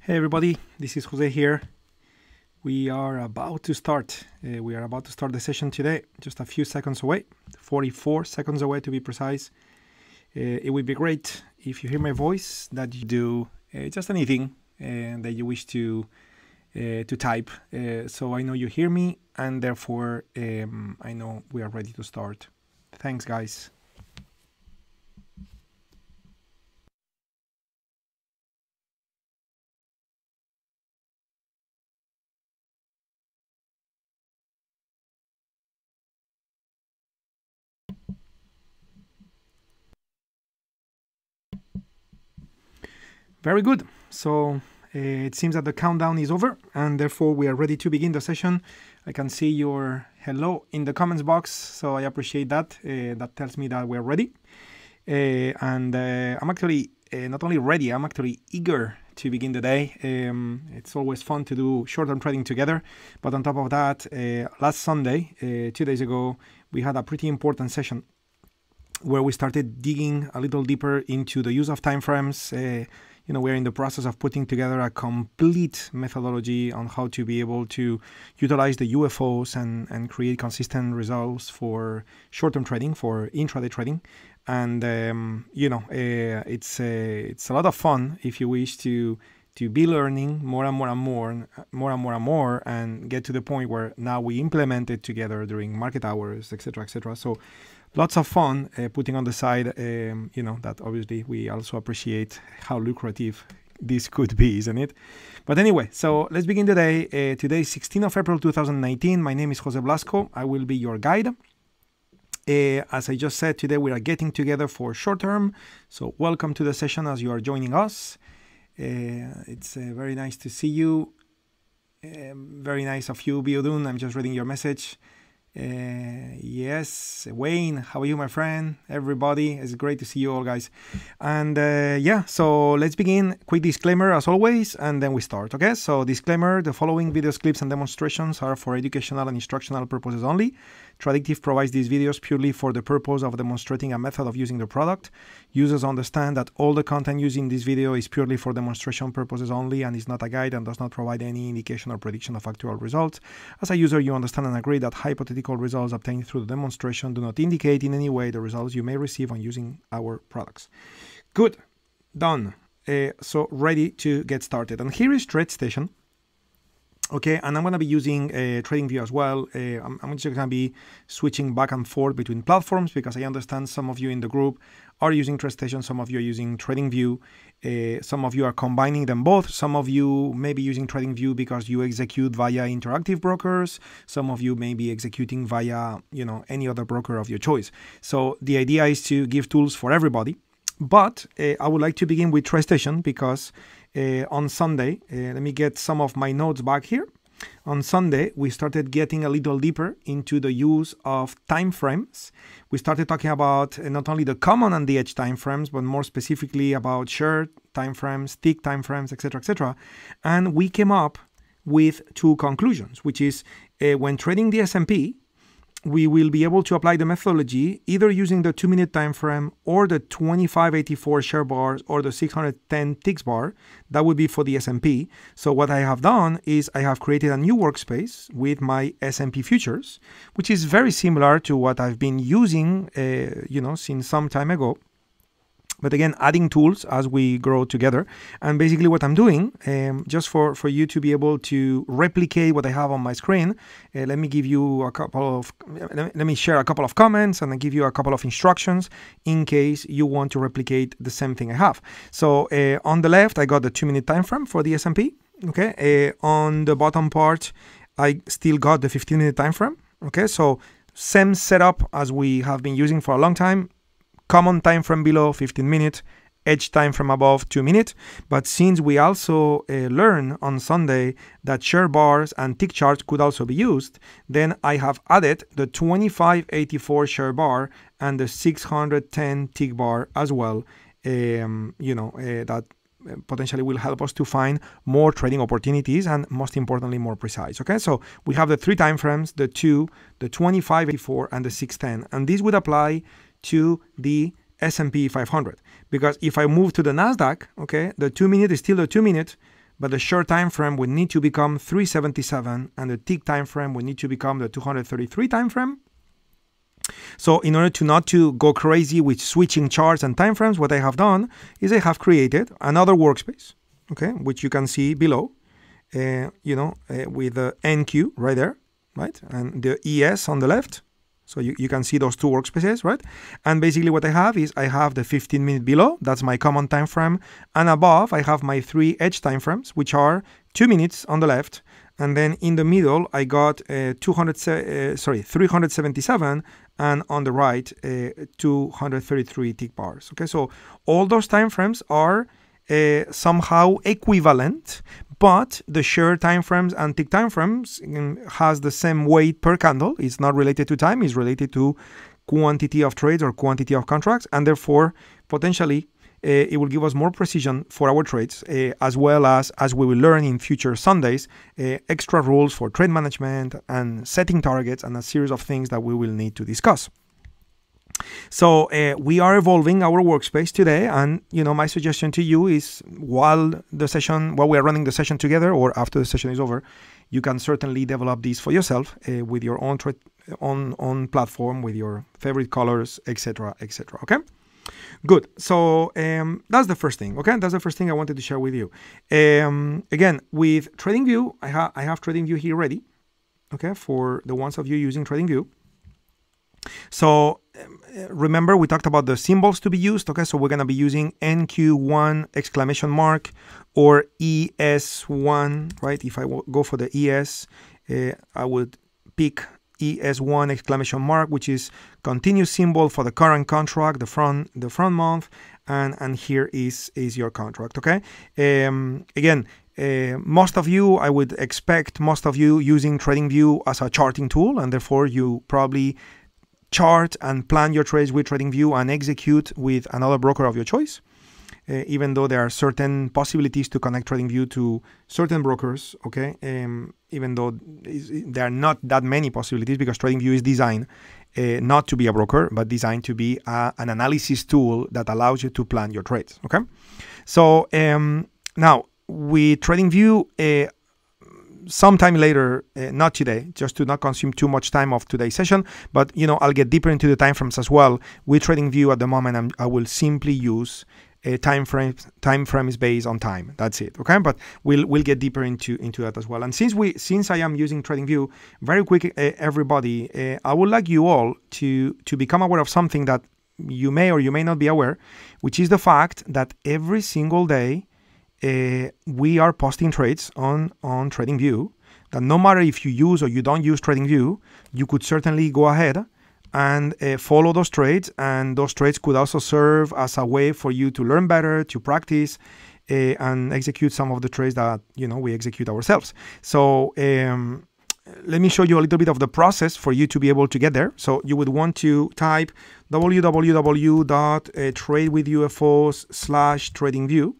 Hey everybody, this is Jose here. We are about to start. The session today, just a few seconds away, 44 seconds away to be precise. It would be great if you hear my voice, that you do just anything that you wish to type, so I know you hear me, and therefore I know we are ready to start. Thanks, guys. Very good. So it seems that the countdown is over, and therefore we are ready to begin the session. I can see your hello in the comments box, so I appreciate that. That tells me that we're ready. And I'm actually not only ready, I'm actually eager to begin the day. It's always fun to do short-term trading together. But on top of that, last Sunday, 2 days ago, we had a pretty important session where we started digging a little deeper into the use of timeframes. We're in the process of putting together a complete methodology on how to be able to utilize the UFOs and create consistent results for short-term trading, for intraday trading. And, it's a lot of fun if you wish to be learning more and more, and get to the point where now we implement it together during market hours, etc., etc. So lots of fun putting on the side, that obviously we also appreciate how lucrative this could be, isn't it? But anyway, so let's begin today. Today is 16th of April 2019. My name is Jose Blasco. I will be your guide. As I just said, today we are getting together for short term. So welcome to the session as you are joining us. It's very nice to see you. Very nice of you, Biodun. I'm just reading your message. Yes, Wayne, how are you, my friend? Everybody, it's great to see you all, guys. And so let's begin. Quick disclaimer as always, and then we start. Okay, so disclaimer: the following videos, clips, and demonstrations are for educational and instructional purposes only. Tradictive provides these videos purely for the purpose of demonstrating a method of using the product. Users understand that all the content used in this video is purely for demonstration purposes only and is not a guide and does not provide any indication or prediction of actual results. As a user, you understand and agree that hypothetical results obtained through the demonstration do not indicate in any way the results you may receive on using our products. Good. Done. So ready to get started. And here is TradeStation. Okay, and I'm going to be using TradingView as well. I'm just going to be switching back and forth between platforms because I understand some of you in the group are using TradeStation, some of you are using TradingView, some of you are combining them both, some of you may be using TradingView because you execute via interactive brokers, some of you may be executing via, any other broker of your choice. So the idea is to give tools for everybody. But I would like to begin with TradeStation because on Sunday, let me get some of my notes back here. On Sunday, we started getting a little deeper into the use of time frames. We started talking about not only the common and the edge time frames, but more specifically about shared time frames, tick time frames, etc., etc. And we came up with two conclusions, which is when trading the S&P, we will be able to apply the methodology either using the 2-minute time frame or the 2584 share bars or the 610 ticks bar. That would be for the S&P. So what I have done is I have created a new workspace with my S&P Futures, which is very similar to what I've been using, since some time ago. But again, adding tools as we grow together. And basically what I'm doing, just for you to be able to replicate what I have on my screen, let me share a couple of comments and then give you a couple of instructions in case you want to replicate the same thing I have. So on the left, I got the 2-minute time frame for the S&P. Okay. On the bottom part, I still got the 15-minute time frame. Okay. So same setup as we have been using for a long time. Common time frame below 15 minutes, edge time frame above 2 minutes. But since we also learned on Sunday that share bars and tick charts could also be used, then I have added the 2584 share bar and the 610 tick bar as well. That potentially will help us to find more trading opportunities and most importantly more precise. Okay, so we have the three time frames, the 2, the 2584 and the 610, and this would apply to the S&P 500, because if I move to the Nasdaq, okay, the 2 minute is still the 2 minute, but the short time frame would need to become 377, and the tick time frame would need to become the 233 time frame. So in order to not to go crazy with switching charts and time frames, what I have done is I have created another workspace, okay, which you can see below, with the NQ right there, right, and the ES on the left. So you can see those two workspaces, right? And basically what I have is I have the 15-minute below, that's my common time frame, and above I have my 3 edge time frames, which are 2 minutes on the left, and then in the middle I got 377, and on the right 233 tick bars. Okay, so all those time frames are somehow equivalent, but the share time frames and tick time frames has the same weight per candle. It's not related to time, it's related to quantity of trades or quantity of contracts, and therefore potentially it will give us more precision for our trades, as well as we will learn in future Sundays, extra rules for trade management and setting targets and a series of things that we will need to discuss. So we are evolving our workspace today, and my suggestion to you is while we are running the session together, or after the session is over, you can certainly develop these for yourself with your own on platform, with your favorite colors, etc., etc. Okay. Good. So that's the first thing. Okay, that's the first thing I wanted to share with you. Again, with TradingView, I have TradingView here ready. Okay, for the ones of you using TradingView. So remember, we talked about the symbols to be used. Okay, so we're gonna be using NQ1 exclamation mark or ES1, right? If I go for the ES, I would pick ES1 exclamation mark, which is continuous symbol for the current contract, the front month, and here is your contract. Okay. Again, most of you, I would expect most of you using TradingView as a charting tool, and therefore you probably chart and plan your trades with TradingView and execute with another broker of your choice. Even though there are certain possibilities to connect TradingView to certain brokers, okay, even though there are not that many possibilities, because TradingView is designed not to be a broker, but designed to be an analysis tool that allows you to plan your trades, okay? So now with TradingView, sometime later, not today, just to not consume too much time of today's session, but I'll get deeper into the time frames as well. With TradingView at the moment, I will simply use time frames based on time. That's it. Okay, but we'll get deeper into that as well. And since I am using TradingView, very quick, everybody, I would like you all to become aware of something that you may or you may not be aware, which is the fact that every single day we are posting trades on TradingView. That no matter if you use or you don't use TradingView, you could certainly go ahead and follow those trades, and those trades could also serve as a way for you to learn better, to practice, and execute some of the trades that we execute ourselves. So let me show you a little bit of the process for you to be able to get there. So you would want to type www.tradewithufos/TradingView,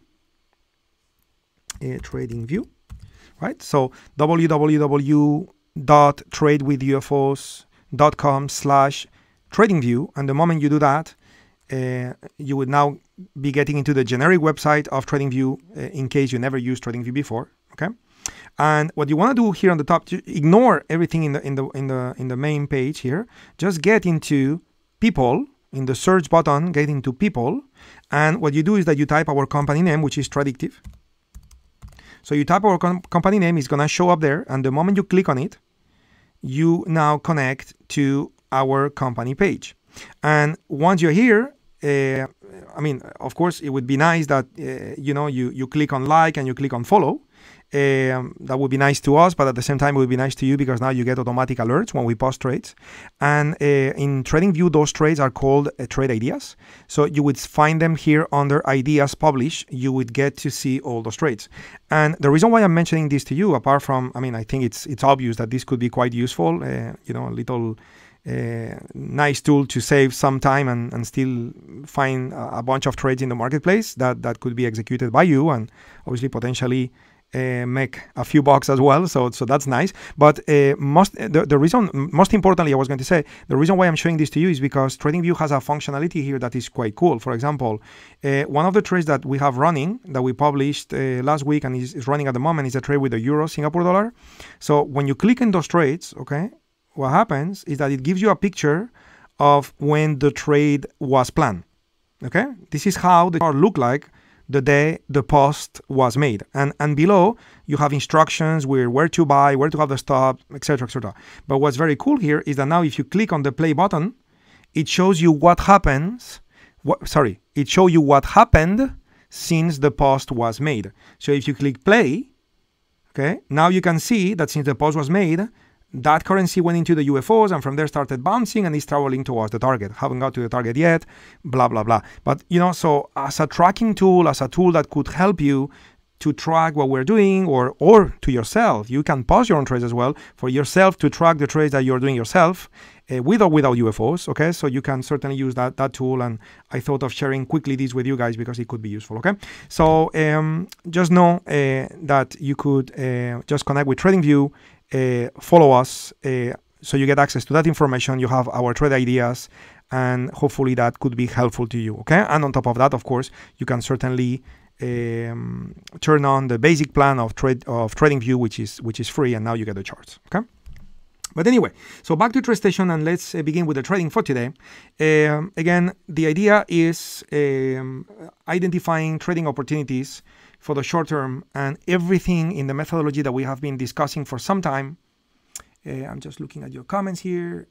TradingView, right? So www.tradewithufos.com/TradingView, and the moment you do that, you would now be getting into the generic website of TradingView, in case you never used TradingView before. Okay, and what you want to do here on the top, ignore everything in the main page here. Just get into people, in the search button, get into people, and what you do is that you type our company name, which is Tradictive. So you type our company name, it's gonna show up there, and the moment you click on it, you now connect to our company page. And once you're here, of course, it would be nice that you click on like and you click on follow. That would be nice to us, but at the same time, it would be nice to you, because now you get automatic alerts when we post trades. And in TradingView, those trades are called trade ideas. So you would find them here under ideas publish. You would get to see all those trades. And the reason why I'm mentioning this to you, apart from, I think it's obvious that this could be quite useful, a little nice tool to save some time and still find a bunch of trades in the marketplace that could be executed by you, and obviously potentially make a few bucks as well, so that's nice. But the reason, most importantly, I was going to say, the reason why I'm showing this to you is because TradingView has a functionality here that is quite cool. For example, one of the trades that we have running, that we published last week and is running at the moment, is a trade with the euro Singapore dollar. So when you click in those trades, okay, what happens is that it gives you a picture of when the trade was planned. Okay, this is how the chart looked like the day the post was made, and below you have instructions where to buy, where to have the stop, etc., etc. But what's very cool here is that now if you click on the play button, it shows you what happens. It shows you what happened since the post was made. So if you click play, okay, now you can see that since the post was made, that currency went into the UFOs and from there started bouncing and is traveling towards the target. Haven't got to the target yet, blah, blah, blah. But, you know, so as a tracking tool, as a tool that could help you to track what we're doing, or to yourself, you can pause your own trades as well for yourself to track the trades that you're doing yourself with or without UFOs. Okay, so you can certainly use that tool. And I thought of sharing quickly this with you guys because it could be useful. Okay, so just know that you could just connect with TradingView. Follow us so you get access to that information. You have our trade ideas, and hopefully that could be helpful to you. Okay, and on top of that, of course, you can certainly turn on the basic plan of TradingView, which is free, and now you get the charts. Okay. But anyway, so back to TradeStation, and let's begin with the trading for today. Again, the idea is identifying trading opportunities for the short term, and everything in the methodology that we have been discussing for some time. I'm just looking at your comments here.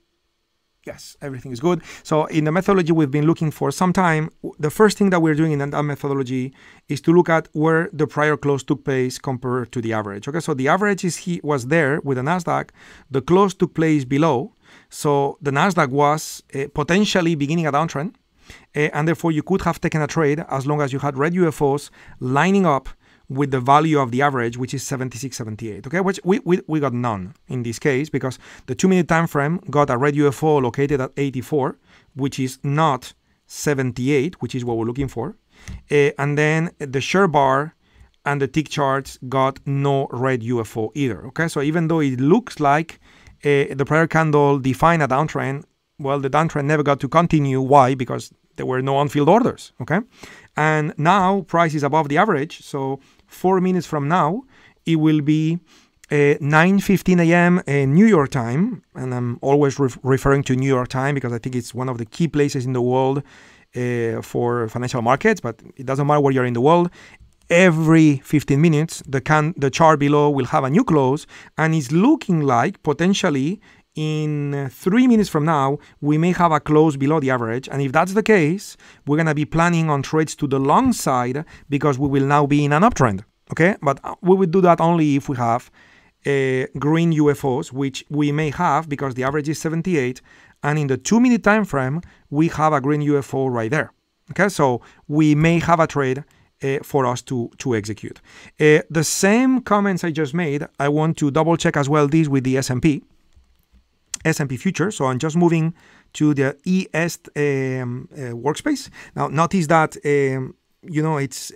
Yes, everything is good. So in the methodology we've been looking for some time, the first thing that we're doing in that methodology is to look at where the prior close took place compared to the average. Okay, so the average was there with the NASDAQ. The close took place below. So the NASDAQ was potentially beginning a downtrend. And therefore you could have taken a trade as long as you had red UFOs lining up with the value of the average, which is 76.78. Okay, which we got none in this case because the 2-minute time frame got a red UFO located at 84, which is not 78, which is what we're looking for. And then the share bar and the tick charts got no red UFO either. Okay, so even though it looks like the prior candle defined a downtrend, well, the downtrend never got to continue. Why? Because there were no on-field orders, okay? And now price is above the average. So 4 minutes from now, it will be 9:15 a.m. New York time. And I'm always referring to New York time because I think it's one of the key places in the world for financial markets, but it doesn't matter where you're in the world. Every 15 minutes, the chart below will have a new close, and it's looking like potentially in 3 minutes from now, we may have a close below the average. And if that's the case, we're going to be planning on trades to the long side because we will now be in an uptrend. Okay, but we would do that only if we have green UFOs, which we may have because the average is 78. And in the 2-minute time frame, we have a green UFO right there. Okay, so we may have a trade for us to execute. The same comments I just made, I want to double check as well this with the S&P Futures. So I'm just moving to the ES workspace. Now notice that, it's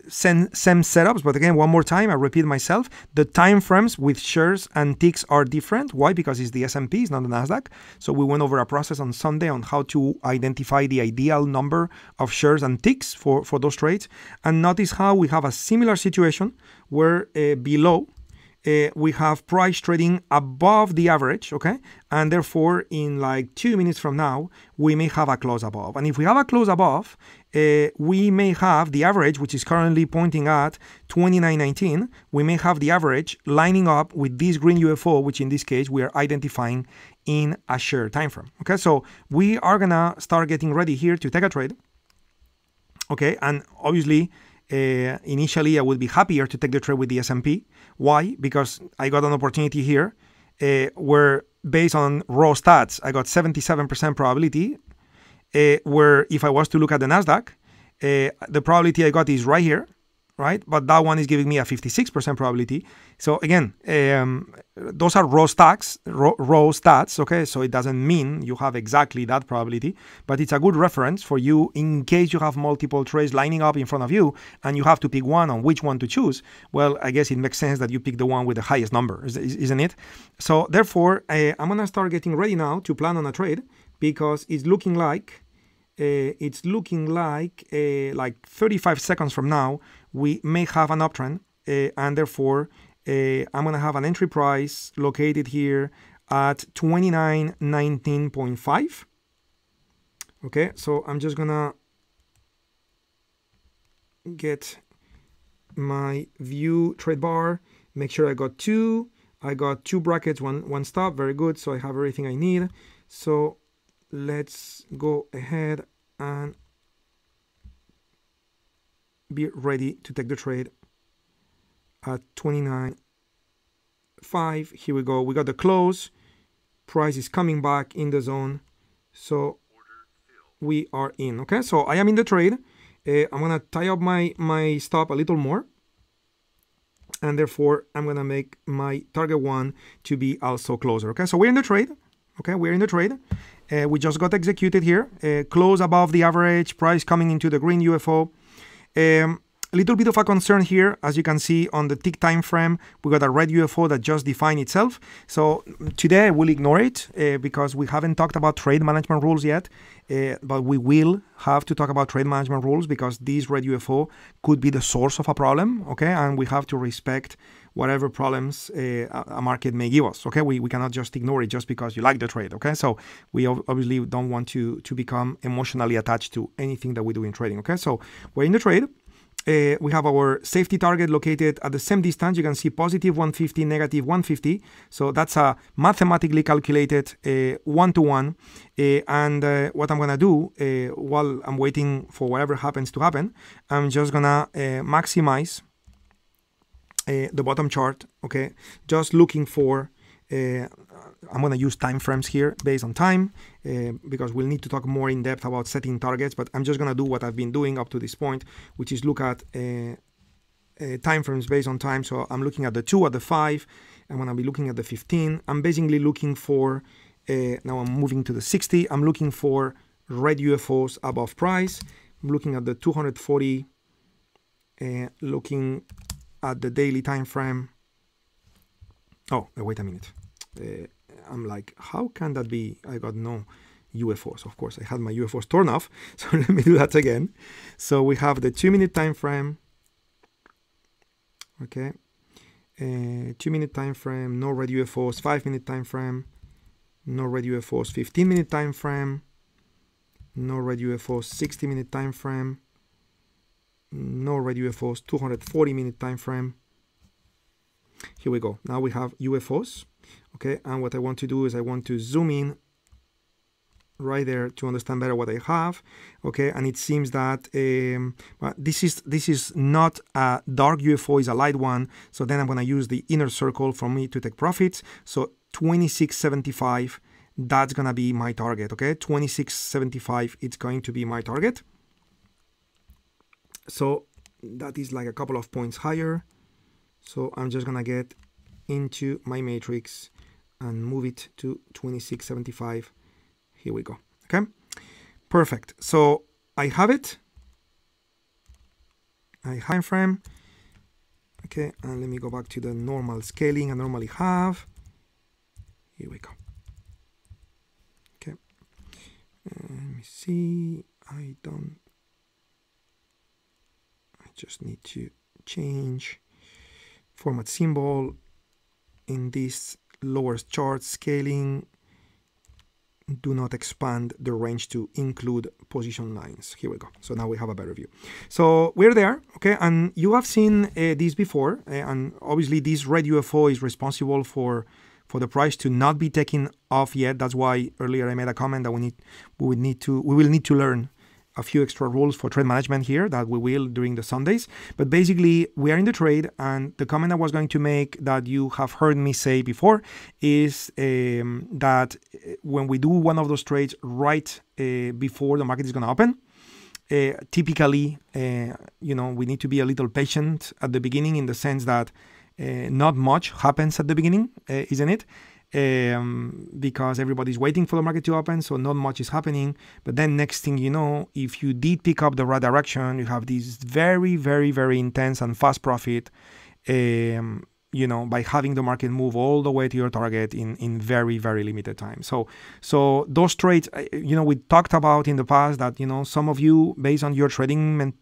same setups, but again, one more time, I repeat myself, the time frames with shares and ticks are different. Why? Because it's the S&P, it's not the NASDAQ. So we went over a process on Sunday on how to identify the ideal number of shares and ticks for those trades. And notice how we have a similar situation where below, we have price trading above the average, okay? And therefore, in like 2 minutes from now, we may have a close above. And if we have a close above, we may have the average, which is currently pointing at 29.19. We may have the average lining up with this green UFO, which in this case, we are identifying in a share time frame, okay? So we are gonna start getting ready here to take a trade, okay? And obviously, initially, I would be happier to take the trade with the S&P. Why? Because I got an opportunity here where based on raw stats, I got 77% probability, where if I was to look at the NASDAQ, the probability I got is right here, right? But that one is giving me a 56% probability. So again, those are raw stats, okay? So it doesn't mean you have exactly that probability, but it's a good reference for you in case you have multiple trades lining up in front of you and you have to pick one on which one to choose. Well, I guess it makes sense that you pick the one with the highest number, isn't it? So therefore, I'm gonna start getting ready now to plan on a trade, because it's looking like like 35 seconds from now we may have an uptrend, and therefore I'm gonna have an entry price located here at 2919.5. okay, so I'm just gonna get my view trade bar, make sure I got two brackets, one stop, very good. So I have everything I need. So let's go ahead and be ready to take the trade at 29.5. Here we go. We got the close. Price is coming back in the zone. So we are in. Okay, so I am in the trade. I'm going to tie up my stop a little more. And therefore, I'm going to make my target one to be also closer. Okay, so we're in the trade. Okay, we're in the trade. We just got executed here. Close above the average, price coming into the green UFO. A little bit of a concern here, as you can see on the tick time frame, we got a red UFO that just defined itself. So today we'll ignore it because we haven't talked about trade management rules yet, but we will have to talk about trade management rules because this red UFO could be the source of a problem, okay? And we have to respect whatever problems a market may give us, okay? We cannot just ignore it just because you like the trade, okay? So we obviously don't want to become emotionally attached to anything that we do in trading, okay? So we're in the trade. We have our safety target located at the same distance. You can see positive 150, negative 150. So that's a mathematically calculated one-to-one. And what I'm going to do while I'm waiting for whatever happens to happen, I'm just going to maximize the bottom chart, okay? Just looking for, I'm going to use time frames here based on time because we'll need to talk more in depth about setting targets, but I'm just going to do what I've been doing up to this point, which is look at time frames based on time. So I'm looking at the 2, at the 5, I'm going to be looking at the 15. I'm basically looking for, now I'm moving to the 60, I'm looking for red UFOs above price. I'm looking at the 240, looking at the daily time frame. Oh, wait a minute. I'm like, how can that be? I got no UFOs. Of course, I had my UFOs torn off. So let me do that again. So we have the 2-minute time frame. Okay. 2-minute time frame, no red UFOs. 5-minute time frame, no red UFOs. 15-minute time frame, no red UFOs. 60-minute time frame, no red UFOs. 240-minute time frame. Here we go. Now we have UFOs. Okay, and what I want to do is I want to zoom in right there to understand better what I have. Okay, and it seems that this is not a dark UFO, it's a light one. So then I'm going to use the inner circle for me to take profits. So 26.75, that's going to be my target. Okay, 26.75, it's going to be my target. So that is like a couple of points higher. So I'm just going to get into my matrix and move it to 26.75. Here we go. Okay, perfect. So I have it. I have time frame. Okay, and let me go back to the normal scaling I normally have. Here we go. Okay, let me see. I just need to change format symbol in this lower chart scaling. Do not expand the range to include position lines. Here we go. So now we have a better view. So we're there, okay? And you have seen this before, and obviously this red UFO is responsible for the price to not be taken off yet. That's why earlier I made a comment that we will need to learn a few extra rules for trade management here that we will during the Sundays. But basically, we are in the trade, and the comment I was going to make that you have heard me say before is that when we do one of those trades right before the market is going to open, typically, we need to be a little patient at the beginning, in the sense that not much happens at the beginning, isn't it? Because everybody's waiting for the market to open, so not much is happening. But then next thing you know, if you did pick up the right direction, you have this very, very, very intense and fast profit, by having the market move all the way to your target in very, very limited time. So those trades, we talked about in the past that, some of you, based on your trading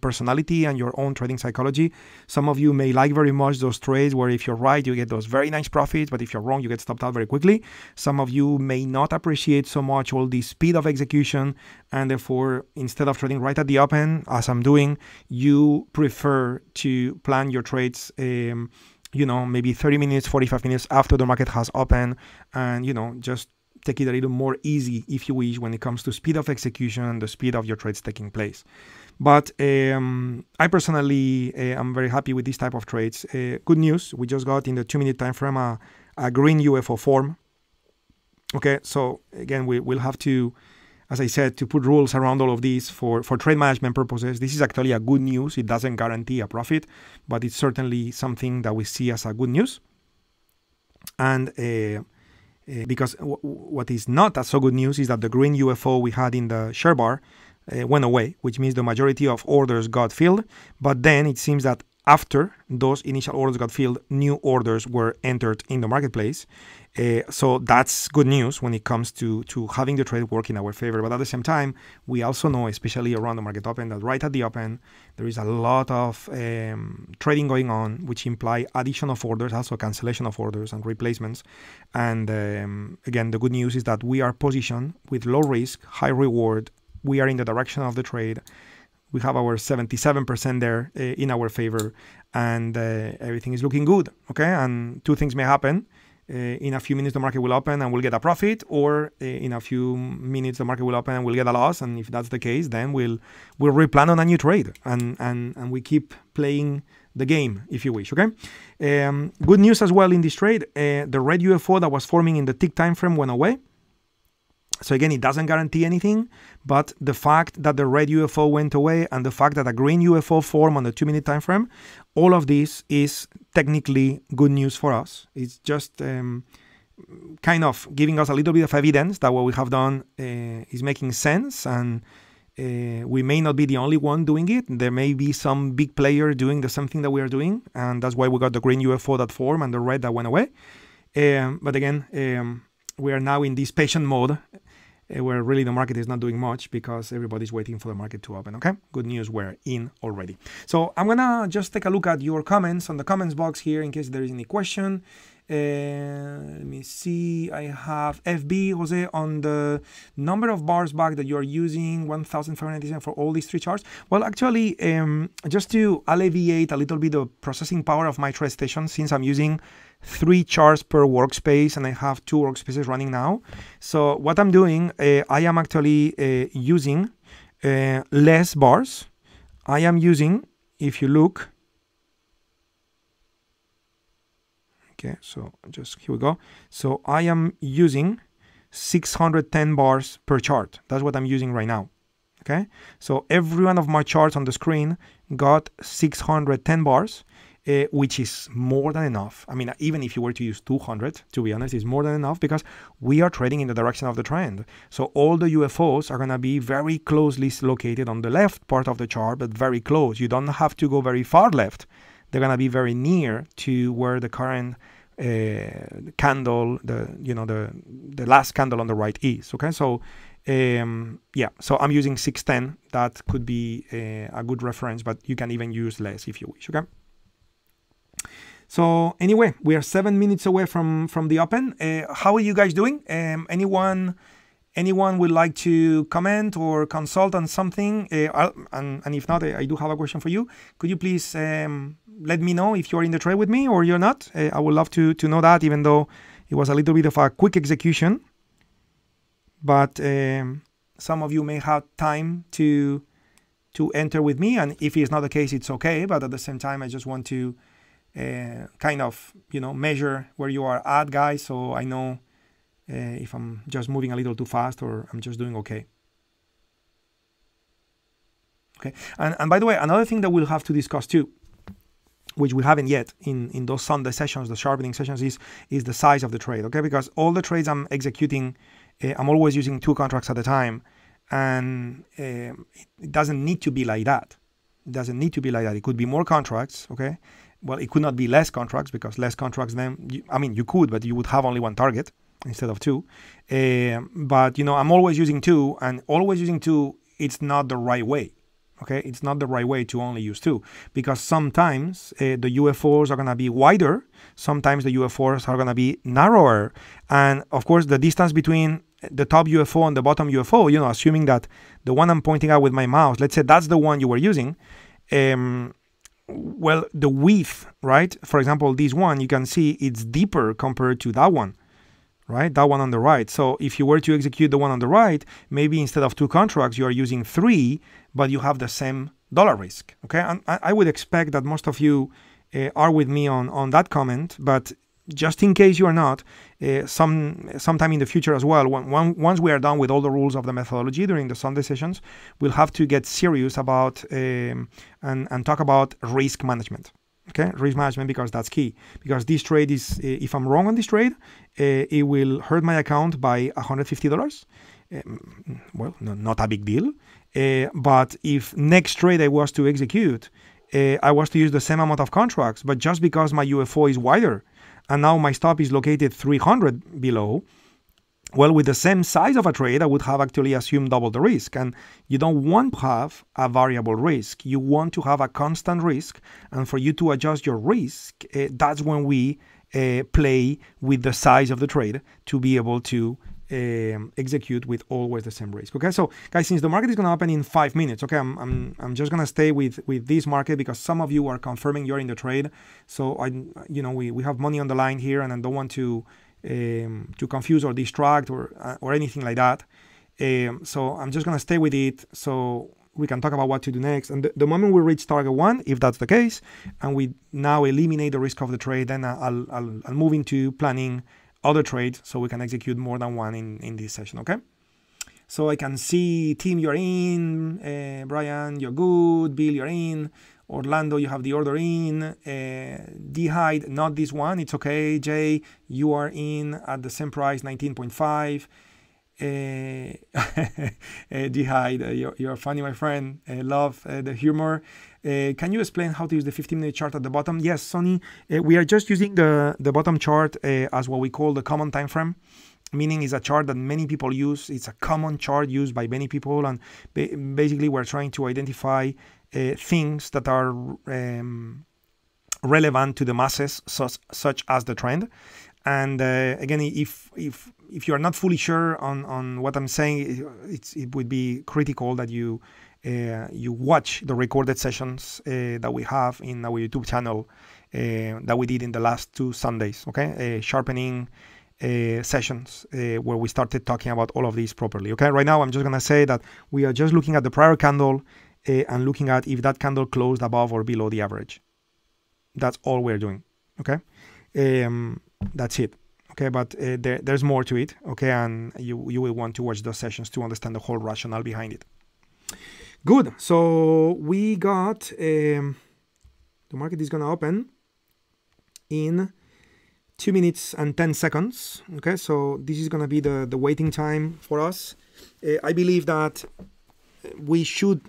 personality and your own trading psychology, some of you may like very much those trades where if you're right, you get those very nice profits, but if you're wrong, you get stopped out very quickly. Some of you may not appreciate so much all the speed of execution, and therefore, instead of trading right at the open, as I'm doing, you prefer to plan your trades, maybe 30 minutes, 45 minutes after the market has opened, and, just take it a little more easy, if you wish, when it comes to speed of execution and the speed of your trades taking place. But I personally am very happy with this type of trades. Good news, we just got in the 2-minute time frame a green UFO form. Okay, so again, we'll have to, as I said, to put rules around all of these for trade management purposes. This is actually a good news. It doesn't guarantee a profit, but it's certainly something that we see as a good news. And because what is not as so good news is that the green UFO we had in the share bar went away, which means the majority of orders got filled. But then it seems that after those initial orders got filled, new orders were entered in the marketplace. So that's good news when it comes to having the trade work in our favor. But at the same time, we also know, especially around the market open, that right at the open, there is a lot of trading going on, which imply addition of orders, also cancellation of orders and replacements. And again, the good news is that we are positioned with low risk, high reward. We are in the direction of the trade. We have our 77% there in our favor, and everything is looking good. Okay, and two things may happen. In a few minutes, the market will open and we'll get a profit, or in a few minutes, the market will open and we'll get a loss. And if that's the case, then we'll replan on a new trade, and we keep playing the game, if you wish. Okay. Good news as well in this trade. The red UFO that was forming in the tick time frame went away. So again, it doesn't guarantee anything, but the fact that the red UFO went away and the fact that a green UFO formed on the 2-minute time frame, all of this is technically good news for us. It's just kind of giving us a little bit of evidence that what we have done is making sense, and we may not be the only one doing it. There may be some big player doing the same thing that we are doing, and that's why we got the green UFO that formed and the red that went away. But again, we are now in this patient mode, where really the market is not doing much because everybody's waiting for the market to open. Okay, good news, we're in already. So I'm gonna just take a look at your comments on the comments box here in case there is any question. Let me see. I have FB Jose on the number of bars back that you are using, 1,597 for all these three charts. Well, actually, just to alleviate a little bit the processing power of my TradeStation, since I'm using 3 charts per workspace and I have 2 workspaces running now. So what I'm doing, I am actually using less bars. I am using, if you look, okay, so just here we go. So I am using 610 bars per chart. That's what I'm using right now. Okay, so every one of my charts on the screen got 610 bars. Which is more than enough. I mean, even if you were to use 200, to be honest, it's more than enough because we are trading in the direction of the trend. So all the UFOs are going to be very closely located on the left part of the chart, but very close. You don't have to go very far left. They're going to be very near to where the current candle, the last candle on the right is. Okay, so yeah, so I'm using 610. That could be a good reference, but you can even use less if you wish. Okay. So anyway, we are 7 minutes away from the open. How are you guys doing? Anyone would like to comment or consult on something? And if not, I do have a question for you. Could you please let me know if you're in the trade with me or you're not? I would love to know that, even though it was a little bit of a quick execution. But some of you may have time to enter with me, and if it's not the case, it's okay. But at the same time, I just want to kind of, measure where you are at, guys, so I know if I'm just moving a little too fast or I'm just doing okay. Okay, and by the way, another thing that we'll have to discuss too, which we haven't yet in those Sunday sessions, the sharpening sessions, is the size of the trade. Okay, because all the trades I'm executing, I'm always using 2 contracts at a time, and it doesn't need to be like that. It doesn't need to be like that. It could be more contracts. Okay, well, it could not be less contracts, because less contracts then, you could, but you would have only 1 target instead of 2. But I'm always using 2, and always using 2, it's not the right way. Okay, it's not the right way to only use 2, because sometimes the UFOs are going to be wider, sometimes the UFOs are going to be narrower, and of course the distance between the top UFO and the bottom UFO, assuming that the one I'm pointing out with my mouse, let's say that's the one you were using, well, the width, right? For example, this one, you can see it's deeper compared to that one. Right, that one on the right. So if you were to execute the one on the right, maybe instead of 2 contracts, you are using 3, but you have the same dollar risk. Okay, and I would expect that most of you are with me on that comment, but just in case you are not, sometime in the future as well, once we are done with all the rules of the methodology during the Sunday sessions, we'll have to get serious about and talk about risk management. Okay, risk management, because that's key. Because this trade is, if I'm wrong on this trade, it will hurt my account by $150. Well, not a big deal. But if next trade I was to execute, I was to use the same amount of contracts, but just because my UFO is wider, and now my stop is located 300 below, well, with the same size of a trade, I would have actually assumed double the risk. And you don't want to have a variable risk. You want to have a constant risk. And for you to adjust your risk, that's when we play with the size of the trade to be able to execute with always the same risk. Okay, so guys, since the market is going to open in 5 minutes, okay, I'm just going to stay with this market, because some of you are confirming you're in the trade. So we have money on the line here, and I don't want to confuse or distract or anything like that. So I'm just going to stay with it so we can talk about what to do next. And the moment we reach target 1, if that's the case, and we now eliminate the risk of the trade, then I'll move into planning other trades so we can execute more than 1 in this session. Okay. So I can see Tim, you're in. Brian, you're good. Bill, you're in. Orlando, you have the order in. D-Hide, not this one. It's okay. Jay, you are in at the same price, 19.5. D-Hide, you're funny, my friend. Love the humor. Can you explain how to use the 15-minute chart at the bottom? Yes, Sonny. We are just using the bottom chart as what we call the common time frame. Meaning is a chart that many people use. It's a common chart used by many people, and basically we're trying to identify things that are relevant to the masses, such as the trend. And again, if you are not fully sure on what I'm saying, it would be critical that you watch the recorded sessions that we have in our YouTube channel that we did in the last 2 Sundays. Okay, sharpening sessions where we started talking about all of these properly. Okay, right now I'm just gonna say that we are just looking at the prior candle and looking at if that candle closed above or below the average. That's all we're doing. Okay, that's it. Okay, but there's more to it. Okay, and you will want to watch those sessions to understand the whole rationale behind it. Good. So we got the market is gonna open in 2 minutes and 10 seconds. Okay, so this is going to be the waiting time for us. I believe that we should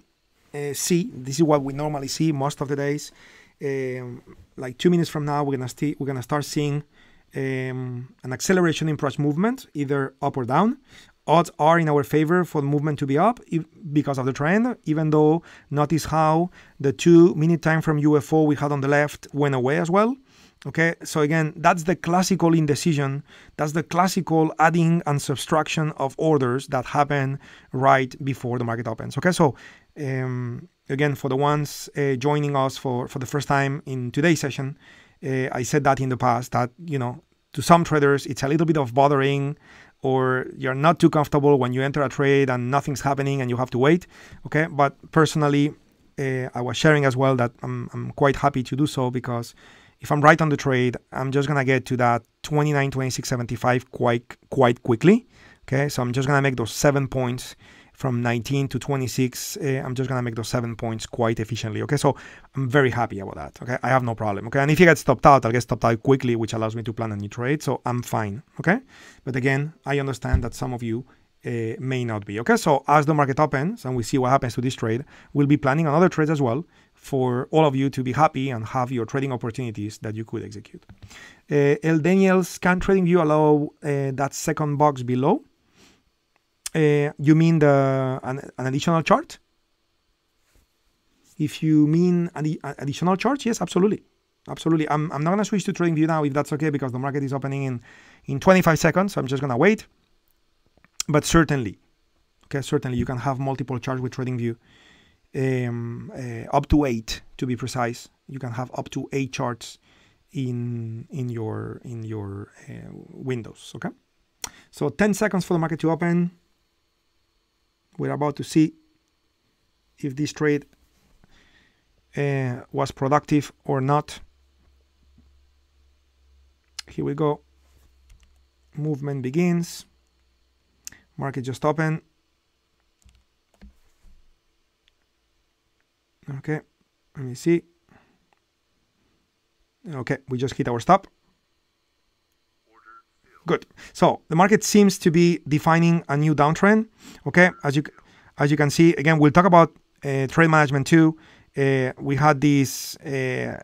see, this is what we normally see most of the days. Like 2 minutes from now, we're gonna start seeing an acceleration in price movement, either up or down. Odds are in our favor for the movement to be up because of the trend, even though notice how the 2-minute time from UFO we had on the left went away as well. Okay, so again, that's the classical indecision. That's the classical adding and subtraction of orders that happen right before the market opens. Okay, so again, for the ones joining us for the first time in today's session, I said that in the past that, to some traders, it's a little bit of bothering, or you're not too comfortable when you enter a trade and nothing's happening and you have to wait. Okay, but personally, I was sharing as well that I'm quite happy to do so, because if I'm right on the trade, I'm just going to get to that 29, 26, 75 quite quickly. Okay, so I'm just going to make those 7 points from 19 to 26, I'm just gonna make those 7 points quite efficiently. Okay, so I'm very happy about that. Okay, I have no problem. Okay, and if you get stopped out, I'll get stopped out quickly, which allows me to plan a new trade. So I'm fine. Okay, but again, I understand that some of you may not be. Okay, so as the market opens and we see what happens to this trade, we'll be planning on other trades as well for all of you to be happy and have your trading opportunities that you could execute. El Daniels, can TradingView allow that second box below? You mean an additional chart? If you mean additional charts, yes, absolutely. Absolutely. I'm not going to switch to TradingView now if that's okay, because the market is opening in 25 seconds. So I'm just going to wait. But certainly, okay, certainly you can have multiple charts with TradingView. Up to 8 to be precise. You can have up to 8 charts in your windows. Okay. So 10 seconds for the market to open. We're about to see if this trade was productive or not. Here we go. Movement begins. Market just opened. Okay, let me see. Okay, we just hit our stop. Good. So the market seems to be defining a new downtrend. Okay, as you can see, again, we'll talk about trade management too. We had this, the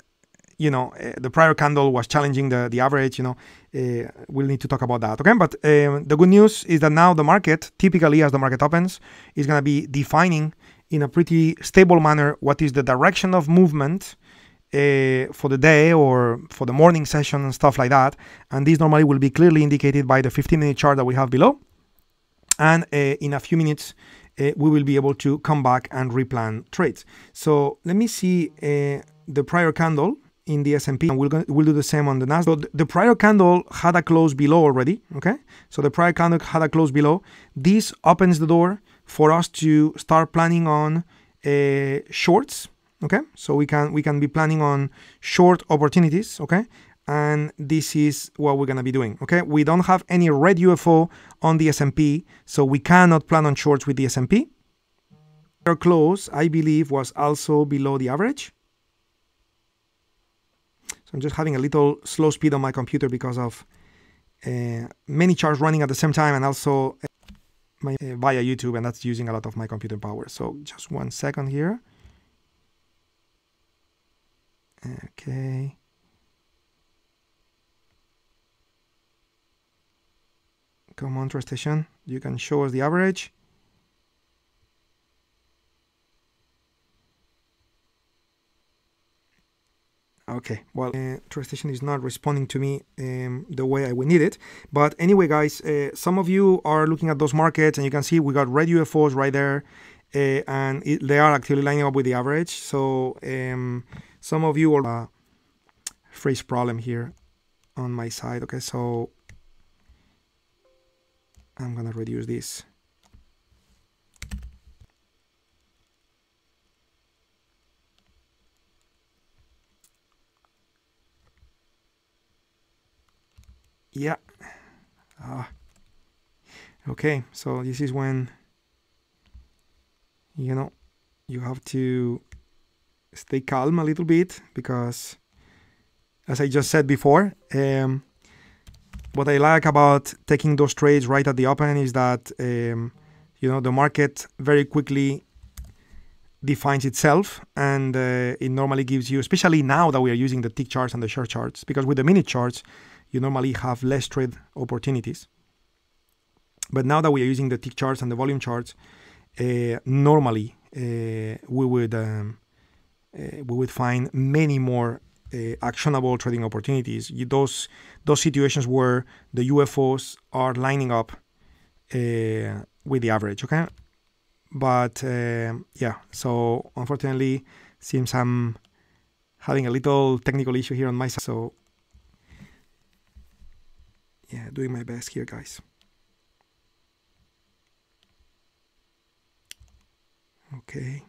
prior candle was challenging the average. We'll need to talk about that. Okay, but the good news is that now the market, typically as the market opens, is going to be defining in a pretty stable manner what is the direction of movement for the day or for the morning session and stuff like that. And this normally will be clearly indicated by the 15-minute chart that we have below. And in a few minutes, we will be able to come back and replan trades. So let me see the prior candle in the S&P, and we'll do the same on the Nasdaq. So the prior candle had a close below already. Okay, so the prior candle had a close below. This opens the door for us to start planning on shorts. Okay, so we can be planning on short opportunities. Okay, and this is what we're gonna be doing. Okay, we don't have any red UFO on the S&P, so we cannot plan on shorts with the S&P. Our close, I believe, was also below the average. So I'm just having a little slow speed on my computer because of many charts running at the same time, and also via YouTube, and that's using a lot of my computer power. So just 1 second here. Okay. Come on, TradeStation. You can show us the average. Okay, well, TradeStation is not responding to me the way I would need it. But anyway, guys, some of you are looking at those markets, and you can see we got red UFOs right there, and they are actually lining up with the average. So some of you are a phrase problem here on my side. Okay, so I'm gonna reduce this. Yeah. Okay, so this is when you have to stay calm a little bit, because as I just said before, what I like about taking those trades right at the open is that the market very quickly defines itself, and it normally gives you, especially now that we are using the tick charts and the short charts, because with the minute charts you normally have less trade opportunities. But now that we are using the tick charts and the volume charts, normally we would find many more actionable trading opportunities. Those situations where the UFOs are lining up with the average. Okay, but yeah. So unfortunately, seems I'm having a little technical issue here on my side. So yeah, doing my best here, guys. Okay.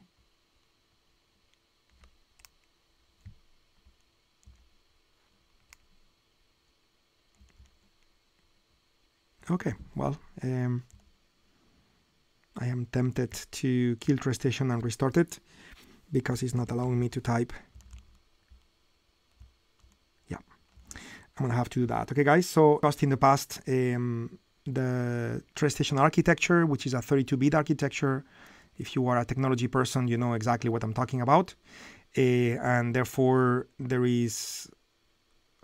Okay, well, I am tempted to kill TradeStation and restart it because it's not allowing me to type. Yeah, I'm gonna have to do that. Okay, guys, so just in the past, the TradeStation architecture, which is a 32-bit architecture. If you are a technology person, you know exactly what I'm talking about. And therefore, there is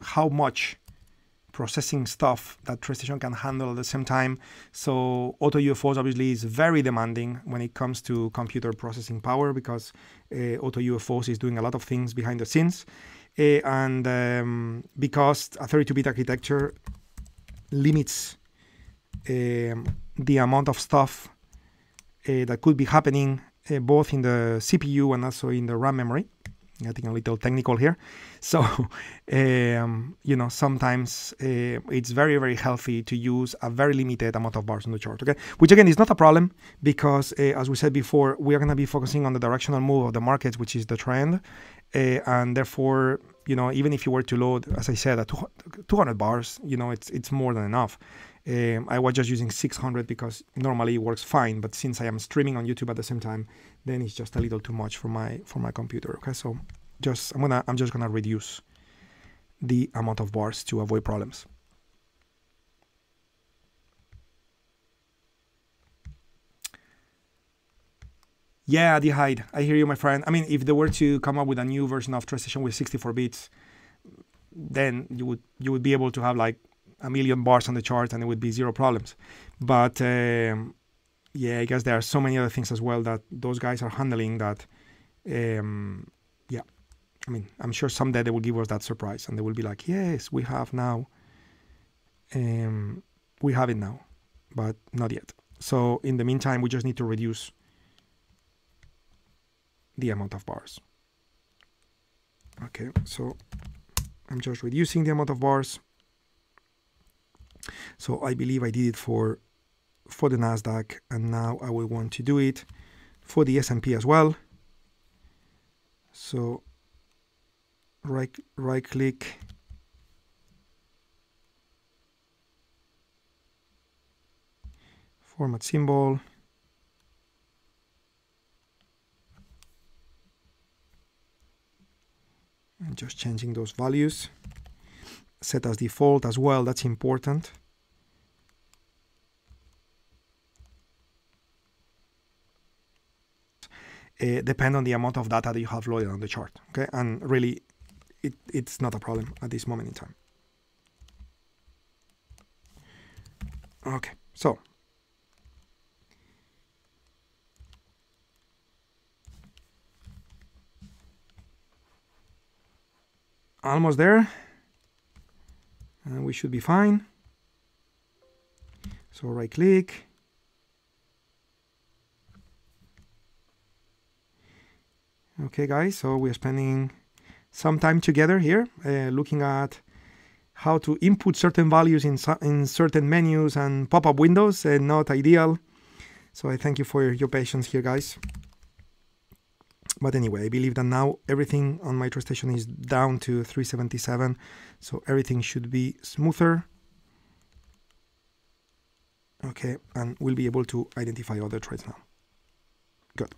how much processing stuff that TradeStation can handle at the same time. So AutoUFOs obviously is very demanding when it comes to computer processing power, because AutoUFOs is doing a lot of things behind the scenes. And because a 32-bit architecture limits the amount of stuff that could be happening both in the CPU and also in the RAM memory. Getting a little technical here. So, you know, sometimes it's very, very healthy to use a very limited amount of bars on the chart, okay? Which again is not a problem because, as we said before, we are going to be focusing on the directional move of the markets, which is the trend. And therefore, you know, even if you were to load, as I said, at 200 bars, you know, it's more than enough. I was just using 600 because normally it works fine, but since I am streaming on YouTube at the same time, then it's just a little too much for my computer. Okay, so I'm just gonna reduce the amount of bars to avoid problems. Yeah, the hide. I hear you, my friend. I mean, if they were to come up with a new version of TradeStation with 64 bits, then you would be able to have like a million bars on the chart and it would be zero problems. But yeah, I guess there are so many other things as well that those guys are handling that, yeah, I mean, I'm sure someday they will give us that surprise and they will be like, yes, we have now, we have it now, but not yet. So in the meantime, we just need to reduce the amount of bars. Okay, so I'm just reducing the amount of bars. So I believe I did it for the Nasdaq, and now I will want to do it for the S&P as well. So right click, format symbol, and just changing those values. Set as default as well, that's important. Depend on the amount of data that you have loaded on the chart, okay? And really, it's not a problem at this moment in time. Okay, so almost there, and we should be fine. So right click, okay guys, so we're spending some time together here looking at how to input certain values in certain menus and pop-up windows, not ideal. So I thank you for your patience here, guys. But anyway, I believe that now everything on my TradeStation is down to 377, so everything should be smoother. Okay, and we'll be able to identify other trades now. Good.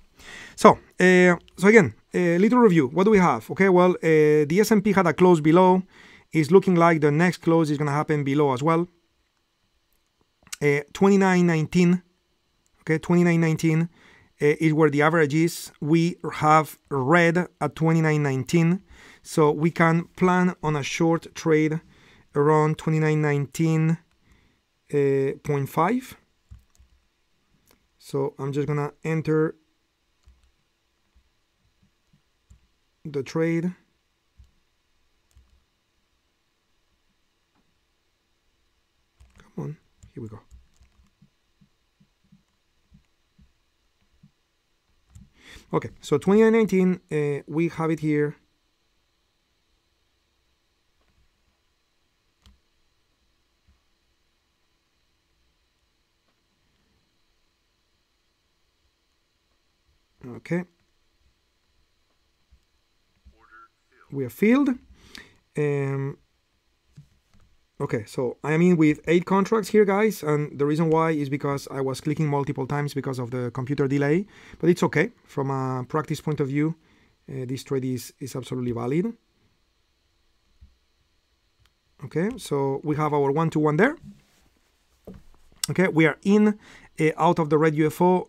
So again, a little review. What do we have? Okay, well, the S&P had a close below. It's looking like the next close is going to happen below as well. 29.19. Okay, 29.19 is where the average is. We have red at 29.19, so we can plan on a short trade around 29.19.5. So I'm just gonna enter the trade. Come on, here we go. Okay, so 29.19, we have it here. Okay. We are filled. Okay, Okay, so I am in with 8 contracts here, guys, and the reason why is because I was clicking multiple times because of the computer delay, but it's okay. From a practice point of view, this trade is absolutely valid. Okay, so we have our 1-to-1 there. Okay, we are in out of the red UFO,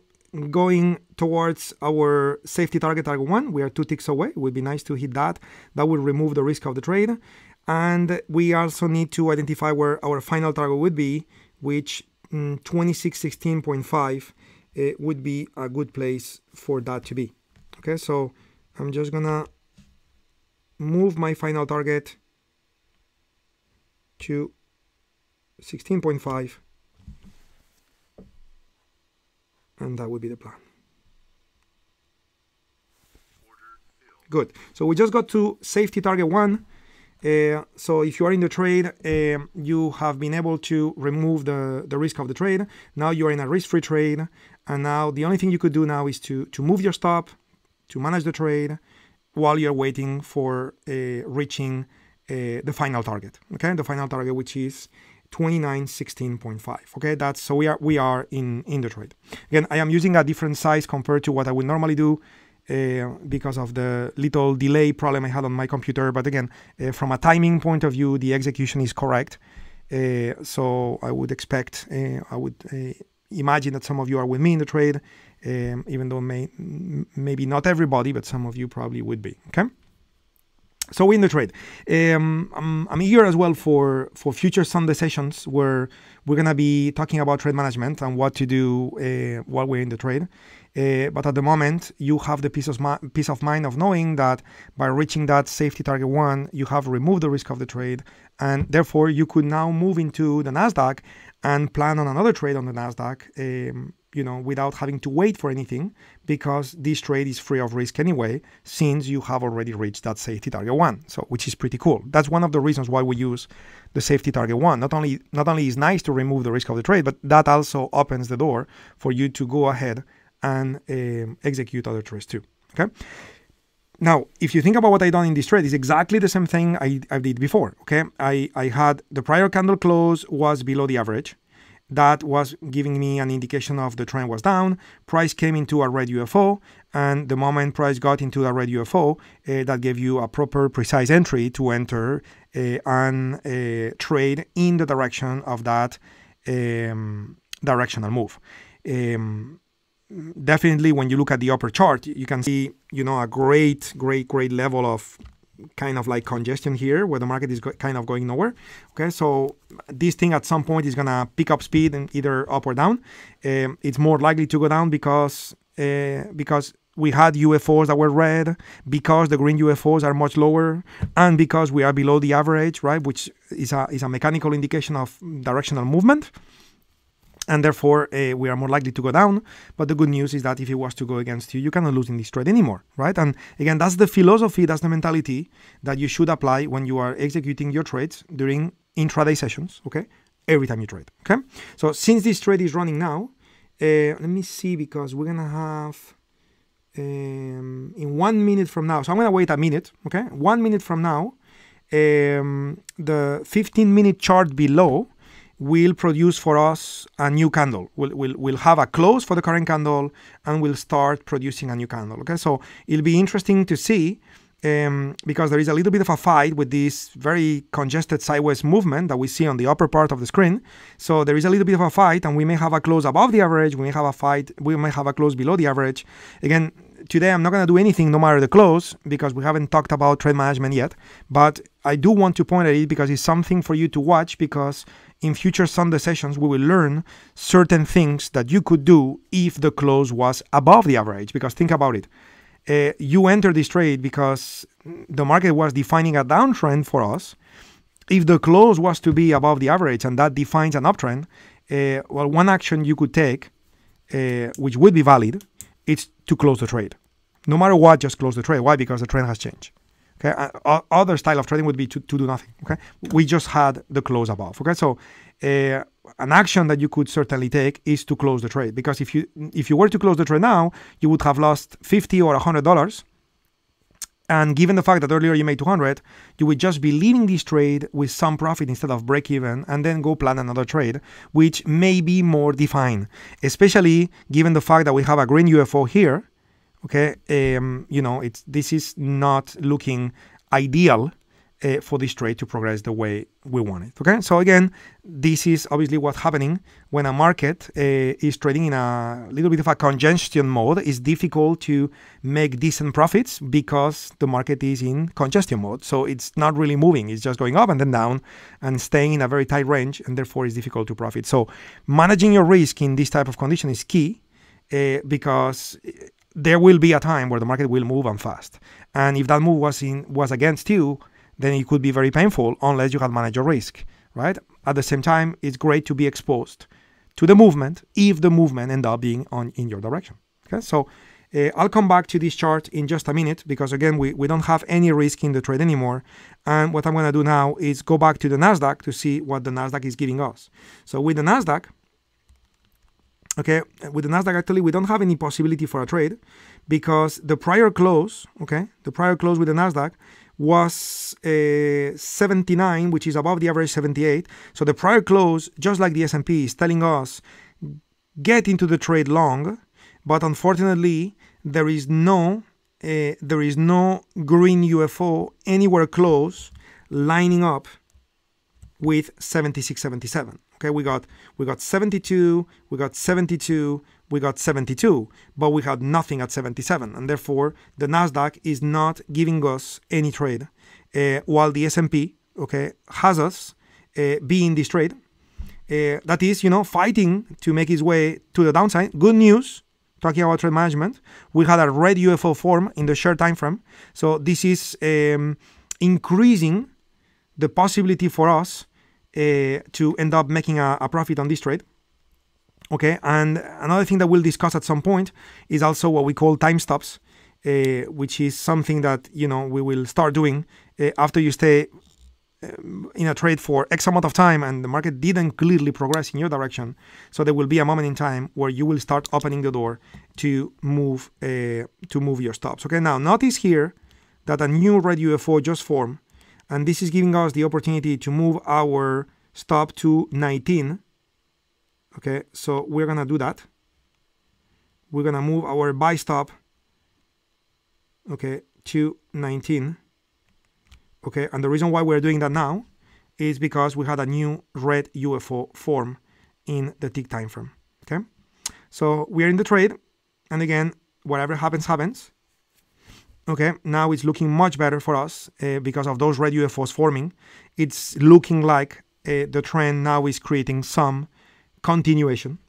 going towards our safety target 1. We are 2 ticks away. It would be nice to hit that. That will remove the risk of the trade. And we also need to identify where our final target would be, which 2616.5 would be a good place for that to be. Okay, so I'm just gonna move my final target to 16.5, and that would be the plan. Good. So we just got to safety target 1. So if you are in the trade, you have been able to remove the risk of the trade. Now you are in a risk-free trade, and now the only thing you could do now is to move your stop, to manage the trade while you're waiting for reaching the final target. Okay, the final target, which is 2916.5. Okay, that's so we are in the trade. Again, I am using a different size compared to what I would normally do, because of the little delay problem I had on my computer. But again, from a timing point of view, the execution is correct. So I would expect, I would imagine that some of you are with me in the trade, even though maybe not everybody, but some of you probably would be. Okay. So in the trade, I'm eager as well for future Sunday sessions where we're gonna be talking about trade management and what to do while we're in the trade. But at the moment, you have the peace of mind of knowing that by reaching that safety target 1, you have removed the risk of the trade, and therefore you could now move into the Nasdaq and plan on another trade on the Nasdaq, without having to wait for anything, because this trade is free of risk anyway, since you have already reached that safety target 1. So, which is pretty cool. That's one of the reasons why we use the safety target 1. Not only is nice to remove the risk of the trade, but that also opens the door for you to go ahead and execute other trades too. Okay. Now, if you think about what I done in this trade, it's exactly the same thing I did before. Okay, I had the prior candle close was below the average. That was giving me an indication of the trend was down. Price came into a red UFO, and the moment price got into a red UFO, that gave you a proper, precise entry to enter and trade in the direction of that directional move. Definitely, when you look at the upper chart, you can see, a great level of kind of like congestion here, where the market is kind of going nowhere. Okay, so this thing at some point is gonna pick up speed and either up or down. It's more likely to go down because we had UFOs that were red, because the green UFOs are much lower, and because we are below the average, right, which is a mechanical indication of directional movement. And therefore, we are more likely to go down. But the good news is that if it was to go against you, you cannot lose in this trade anymore, right? And again, that's the philosophy, that's the mentality that you should apply when you are executing your trades during intraday sessions, okay? Every time you trade, okay? So since this trade is running now, let me see, because we're going to have in 1 minute from now. So I'm going to wait a minute, okay? 1 minute from now, the 15-minute chart below will produce for us a new candle. We'll have a close for the current candle, and we'll start producing a new candle. Okay, so it'll be interesting to see, because there is a little bit of a fight with this very congested sideways movement that we see on the upper part of the screen. So there is a little bit of a fight, and we may have a close above the average. We may have a close below the average. Again, today I'm not going to do anything no matter the close, because we haven't talked about trade management yet. But I do want to point at it because it's something for you to watch, because in future Sunday sessions, we will learn certain things that you could do if the close was above the average. Because think about it. You enter this trade because the market was defining a downtrend for us. If the close was to be above the average and that defines an uptrend, well, one action you could take, which would be valid, it's to close the trade. No matter what, just close the trade. Why? Because the trend has changed. Okay, other style of trading would be to do nothing. Okay, we just had the close above. Okay, so an action that you could certainly take is to close the trade, because if you were to close the trade now, you would have lost $50 or $100 And given the fact that earlier you made 200, you would just be leaving this trade with some profit instead of break even, and then go plan another trade, which may be more defined, especially given the fact that we have a green UFO here. Okay, this is not looking ideal for this trade to progress the way we want it. Okay, so again, this is obviously what's happening when a market is trading in a little bit of a congestion mode. It's difficult to make decent profits because the market is in congestion mode. So it's not really moving. It's just going up and then down and staying in a very tight range, and therefore it's difficult to profit. So managing your risk in this type of condition is key because there will be a time where the market will move and fast. And if that move was against you, then it could be very painful unless you had managed your risk, right? At the same time, it's great to be exposed to the movement if the movement ends up being in your direction. Okay, so I'll come back to this chart in just a minute because again, we don't have any risk in the trade anymore. And what I'm going to do now is go back to the NASDAQ to see what the NASDAQ is giving us. So with the NASDAQ, actually, we don't have any possibility for a trade because the prior close, with the NASDAQ was 79, which is above the average 78. So the prior close, just like the S&P, is telling us get into the trade long, but unfortunately there is no green UFO anywhere close lining up with 76, 77. Okay, we got 72, we got 72, we got 72, but we had nothing at 77, and therefore the Nasdaq is not giving us any trade, while the S&P has us be in this trade. That is, fighting to make its way to the downside. Good news. Talking about trade management, we had a red UFO form in the short time frame, so this is increasing the possibility for us to end up making a profit on this trade. Okay, and another thing that we'll discuss at some point is also what we call time stops, which is something that we will start doing after you stay in a trade for X amount of time and the market didn't clearly progress in your direction. So there will be a moment in time where you will start opening the door to move your stops. Okay, now notice here that a new red UFO just formed, and this is giving us the opportunity to move our stop to 19. Okay, so we're gonna do that. We're gonna move our buy stop, to 19. Okay, and the reason why we're doing that now is because we had a new red UFO form in the tick time frame. Okay, so we're in the trade, and again, whatever happens, happens. Okay, now it's looking much better for us because of those red UFOs forming. It's looking like the trend now is creating some continuation,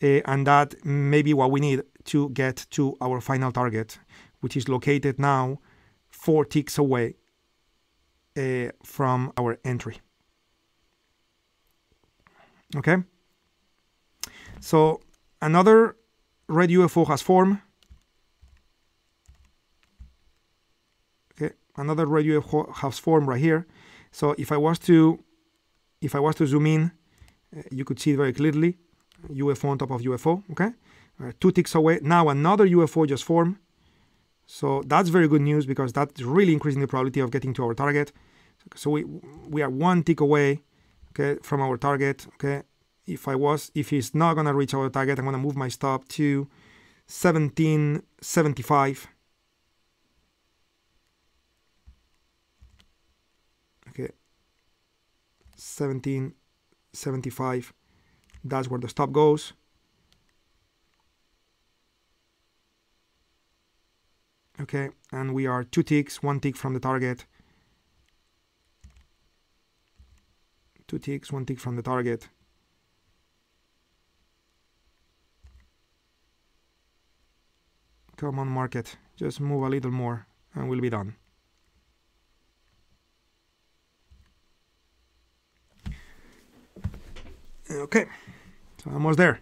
and that may be what we need to get to our final target, which is located now 4 ticks away from our entry. Okay, so another red UFO has formed. Okay, another red UFO has formed right here. So if I was to zoom in, you could see it very clearly. UFO on top of UFO. Okay, 2 ticks away. Now another UFO just formed. So that's very good news because that's really increasing the probability of getting to our target. So we are 1 tick away, from our target. Okay, if it's not gonna reach our target, I'm gonna move my stop to 1775. Okay, 1775. That's where the stop goes. Okay, and we are 2 ticks, 1 tick from the target. 2 ticks, 1 tick from the target. Come on, market, just move a little more and we'll be done. Okay, so almost there.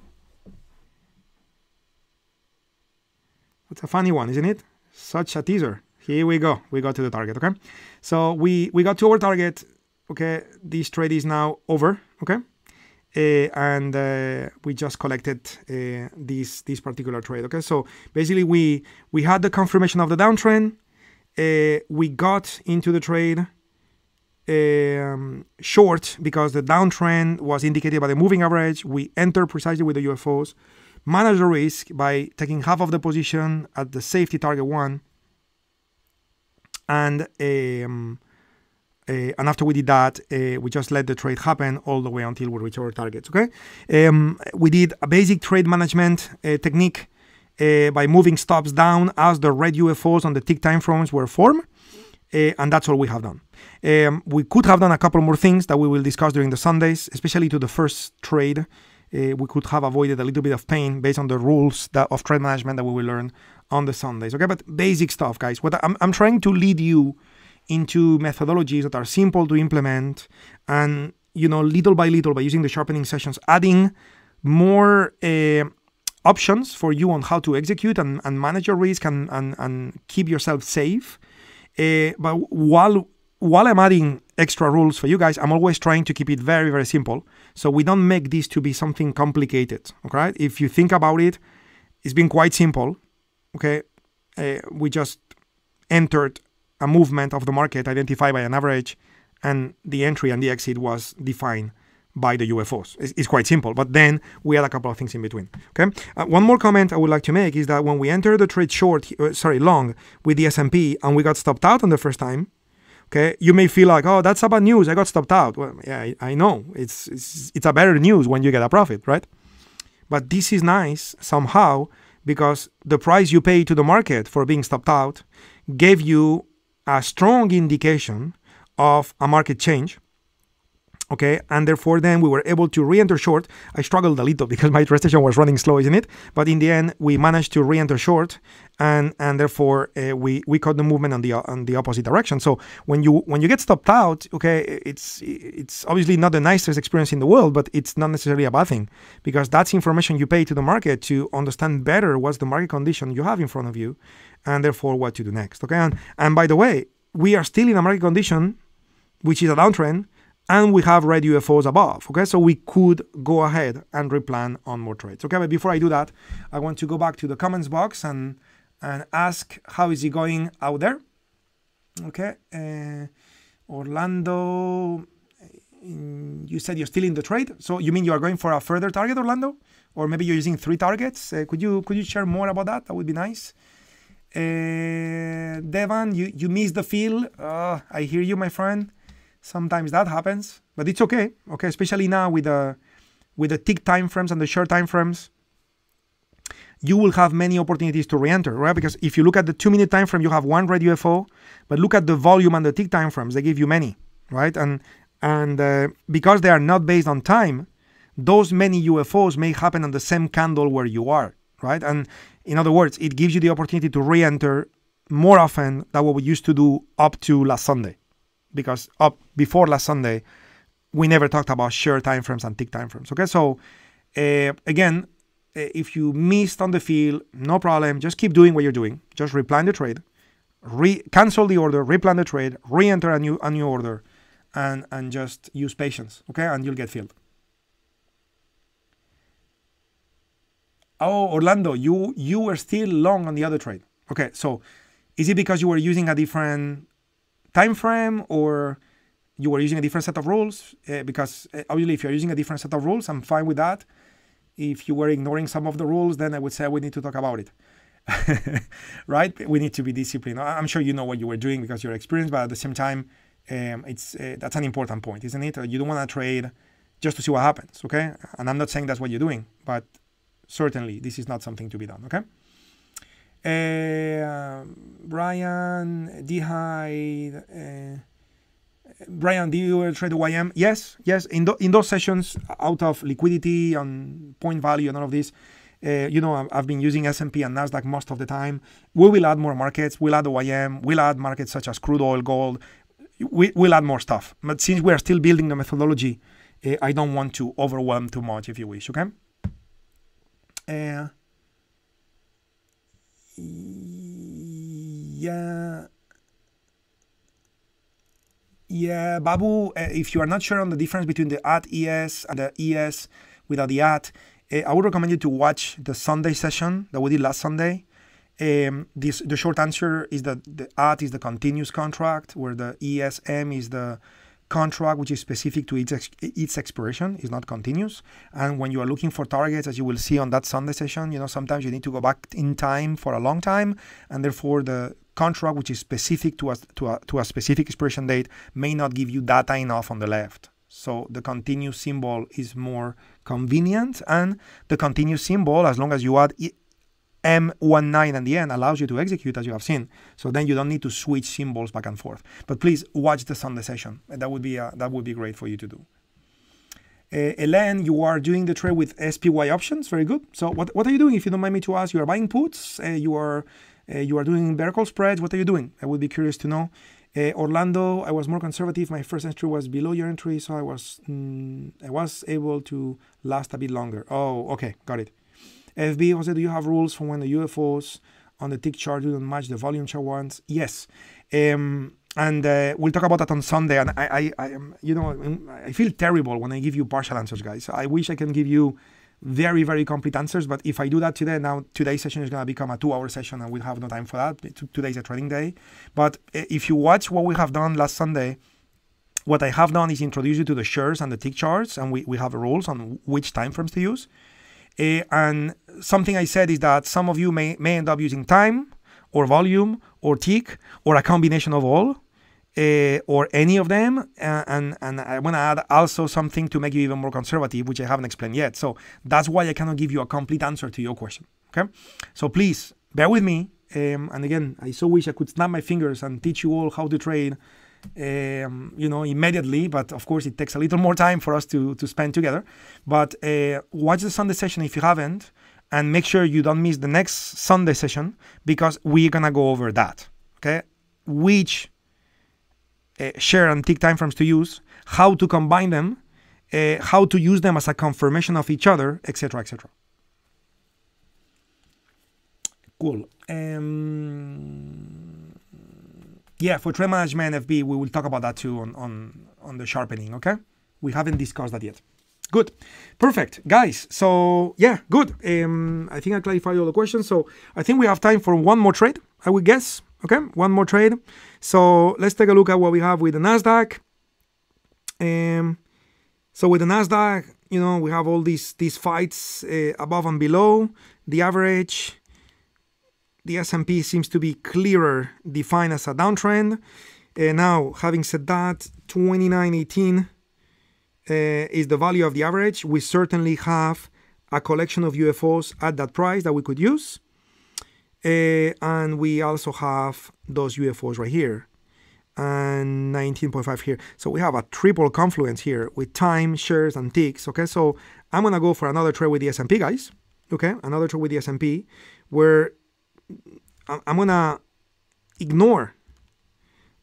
That's a funny one, isn't it? Such a teaser. Here we go. We got to the target. Okay, so we got to our target. Okay, this trade is now over. Okay, and we just collected this particular trade. Okay, so basically we had the confirmation of the downtrend. we got into the trade short because the downtrend was indicated by the moving average. We entered precisely with the UFOs, managed the risk by taking half of the position at the safety target 1, and after we did that, we just let the trade happen all the way until we reach our targets. Okay, we did a basic trade management technique by moving stops down as the red UFOs on the tick time frames were formed, and that's all we have done. We could have done a couple more things that we will discuss during the Sundays, especially to the first trade. We could have avoided a little bit of pain based on the rules of trade management that we will learn on the Sundays. Okay, but basic stuff, guys. What I'm trying to lead you into methodologies that are simple to implement, and little by little, by using the sharpening sessions, adding more options for you on how to execute and manage your risk and keep yourself safe. But while I'm adding extra rules for you guys, I'm always trying to keep it very, very simple, so we don't make this to be something complicated. Okay, if you think about it, it's been quite simple. Okay, we just entered a movement of the market identified by an average, and the entry and the exit was defined by the UFOs. It's quite simple, but then we had a couple of things in between. Okay, one more comment I would like to make is that when we entered the trade long with the S&P and we got stopped out on the first time, okay, you may feel like, oh, that's a bad news, I got stopped out. Well, yeah, I know it's a better news when you get a profit, right? But this is nice somehow, because the price you pay to the market for being stopped out gave you a strong indication of a market change. Okay, and therefore then we were able to re-enter short. I struggled a little because my trade session was running slow, isn't it? But in the end, we managed to re-enter short, and therefore we caught the movement on the opposite direction. So when you get stopped out, okay, it's obviously not the nicest experience in the world, but it's not necessarily a bad thing, because that's information you pay to the market to understand better what's the market condition you have in front of you, and therefore what to do next. Okay, and by the way, we are still in a market condition which is a downtrend, and we have red UFOs above. Okay, so we could go ahead and replan on more trades. Okay, but before I do that, I want to go back to the comments box and ask, how is it going out there? Okay, Orlando, you said you're still in the trade, so you mean you are going for a further target, Orlando, or maybe you're using 3 targets? Could you share more about that? That would be nice. Devan, you missed the fill. I hear you, my friend. Sometimes that happens, but it's okay. Okay, especially now with the tick time frames and the short time frames, you will have many opportunities to re-enter, right? Because if you look at the 2-minute time frame, you have 1 red UFO, but look at the volume and the tick time frames, they give you many, right? And because they are not based on time, those many UFOs may happen on the same candle where you are, right? And in other words, it gives you the opportunity to re-enter more often than what we used to do up to last Sunday. Because up before last Sunday, we never talked about short time frames and tick time frames. Okay, so again, if you missed on the field, no problem. Just keep doing what you're doing. Just replan the trade, cancel the order, replan the trade, re-enter a new order, and just use patience. Okay, and you'll get filled. Oh, Orlando, you were still long on the other trade. Okay, so is it because you were using a different time frame, or you were using a different set of rules? Because obviously if you're using a different set of rules, I'm fine with that. If you were ignoring some of the rules, then I would say we need to talk about it. Right? We need to be disciplined. I'm sure you know what you were doing because you're experienced, but at the same time, that's an important point, isn't it? You don't want to trade just to see what happens, okay? And I'm not saying that's what you're doing, but certainly this is not something to be done, okay? Brian, Brian, do you trade YM? Yes. In those sessions, out of liquidity and point value and all of this, I've been using S&P and Nasdaq most of the time. We will add more markets. We'll add YM. We'll add markets such as crude oil, gold. We'll add more stuff. But since we are still building the methodology, I don't want to overwhelm too much, if you wish. Okay. Yeah, Babu, if you are not sure on the difference between the @ES and the ES without the @ I would recommend you to watch the Sunday session that we did last Sunday. The short answer is that the AT is the continuous contract, where the ESM is the contract which is specific to its expiration, is not continuous. And when you are looking for targets, as you will see on that Sunday session, sometimes you need to go back in time for a long time, and therefore the contract which is specific to a specific expiration date may not give you data enough on the left. So the continuous symbol is more convenient, and the continuous symbol, as long as you add M19 at the end, allows you to execute, as you have seen. So then you don't need to switch symbols back and forth. But please watch the Sunday session. That would be great for you to do. Elaine, you are doing the trade with SPY options. Very good. So what are you doing? If you don't mind me to ask, you are buying puts. You are doing bear call spreads. What are you doing? I would be curious to know. Orlando, I was more conservative. My first entry was below your entry, so I was able to last a bit longer. Oh, okay, got it. FB, Jose, do you have rules for when the UFOs on the tick chart do not match the volume chart ones? Yes. And we'll talk about that on Sunday. And I feel terrible when I give you partial answers, guys. I wish I can give you very, very complete answers. But if I do that today, now today's session is going to become a 2-hour session, and we'll have no time for that. Today's a trading day. But if you watch what we have done last Sunday, what I have done is introduce you to the shares and the tick charts, and we have rules on which time frames to use. And something I said is that some of you may end up using time or volume or tick or a combination of all or any of them. And I want to add also something to make you even more conservative, which I haven't explained yet. So that's why I cannot give you a complete answer to your question. Okay. So please bear with me. And again, I so wish I could snap my fingers and teach you all how to trade immediately, but of course it takes a little more time for us to spend together. But watch the Sunday session if you haven't, and make sure you don't miss the next Sunday session, because we're gonna go over that. Okay, which share and tick time frames to use, how to combine them, how to use them as a confirmation of each other, etc., etc. Cool. Yeah, for trade management, FB, we will talk about that too on the sharpening, okay? We haven't discussed that yet. Good. Perfect. Guys, so yeah, good. I think I clarified all the questions. So I think we have time for one more trade, I would guess. Okay, one more trade. So let's take a look at what we have with the NASDAQ. So with the NASDAQ, we have all these fights above and below the average. The S&P seems to be clearer defined as a downtrend. Now, having said that, 2918 is the value of the average. We certainly have a collection of UFOs at that price that we could use. And we also have those UFOs right here. And 19.5 here. So we have a triple confluence here with time, shares, and ticks. Okay, so I'm going to go for another trade with the S&P, guys. Okay, another trade with the S&P where I'm going to ignore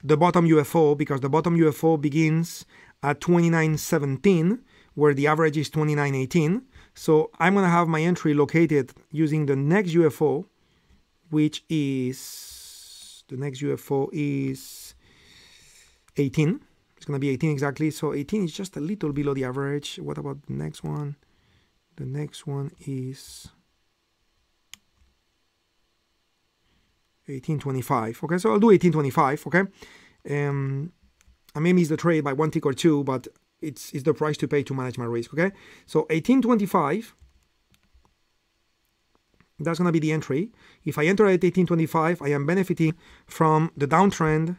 the bottom UFO, because the bottom UFO begins at 2917, where the average is 2918. So I'm going to have my entry located using the next UFO, which is, the next UFO is 18. It's going to be 18 exactly. So 18 is just a little below the average. What about the next one? The next one is 1825. Okay, so I'll do 1825. Okay, I may miss the trade by one tick or two, but it's the price to pay to manage my risk. Okay, so 1825, that's gonna be the entry. If I enter at 1825, I am benefiting from the downtrend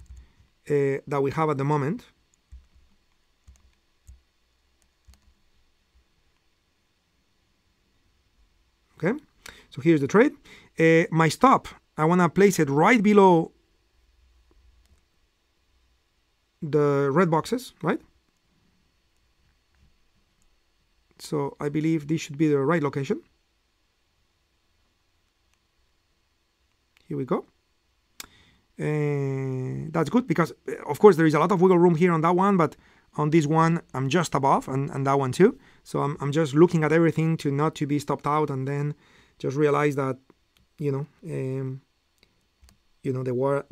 that we have at the moment. Okay, so here's the trade. My stop, I want to place it right below the red boxes, right? So I believe this should be the right location. Here we go. That's good, because of course there is a lot of wiggle room here on that one, but on this one I'm just above, and that one too. So I'm just looking at everything to not to be stopped out, and then just realize that there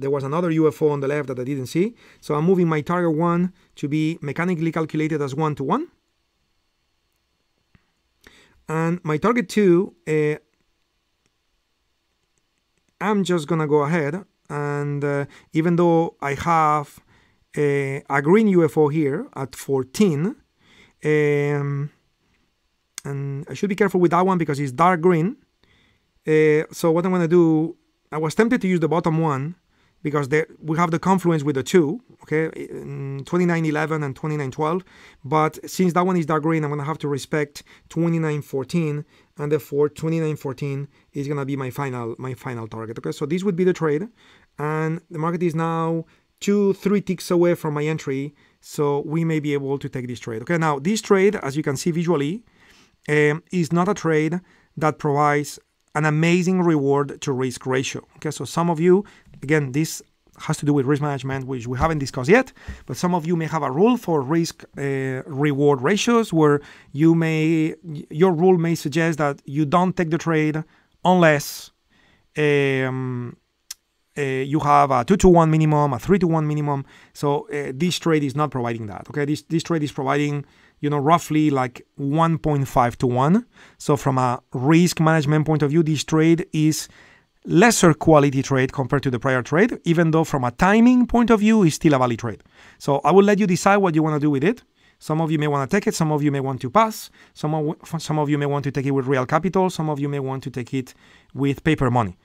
was another UFO on the left that I didn't see. So I'm moving my target 1 to be mechanically calculated as 1-to-1, and my target 2 I'm just gonna go ahead and even though I have a green UFO here at 14, and I should be careful with that one because it's dark green. So what I'm gonna do, I was tempted to use the bottom one because we have the confluence with the two, okay, 2911 and 2912. But since that one is dark green, I'm gonna have to respect 2914, and therefore 2914 is gonna be my final target. Okay, so this would be the trade, and the market is now 2-3 ticks away from my entry, so we may be able to take this trade. Okay, now this trade, as you can see visually, is not a trade that provides an amazing reward to risk ratio. Okay, so some of you, again, this has to do with risk management, which we haven't discussed yet, but some of you may have a rule for risk reward ratios where your rule may suggest that you don't take the trade unless you have a 2-to-1 minimum, a 3-to-1 minimum. So this trade is not providing that. Okay, this trade is providing, roughly like 1.5 to 1. So from a risk management point of view, this trade is lesser quality trade compared to the prior trade, even though from a timing point of view, it's still a valid trade. So I will let you decide what you want to do with it. Some of you may want to take it. Some of you may want to pass. Some of you may want to take it with real capital. Some of you may want to take it with paper money.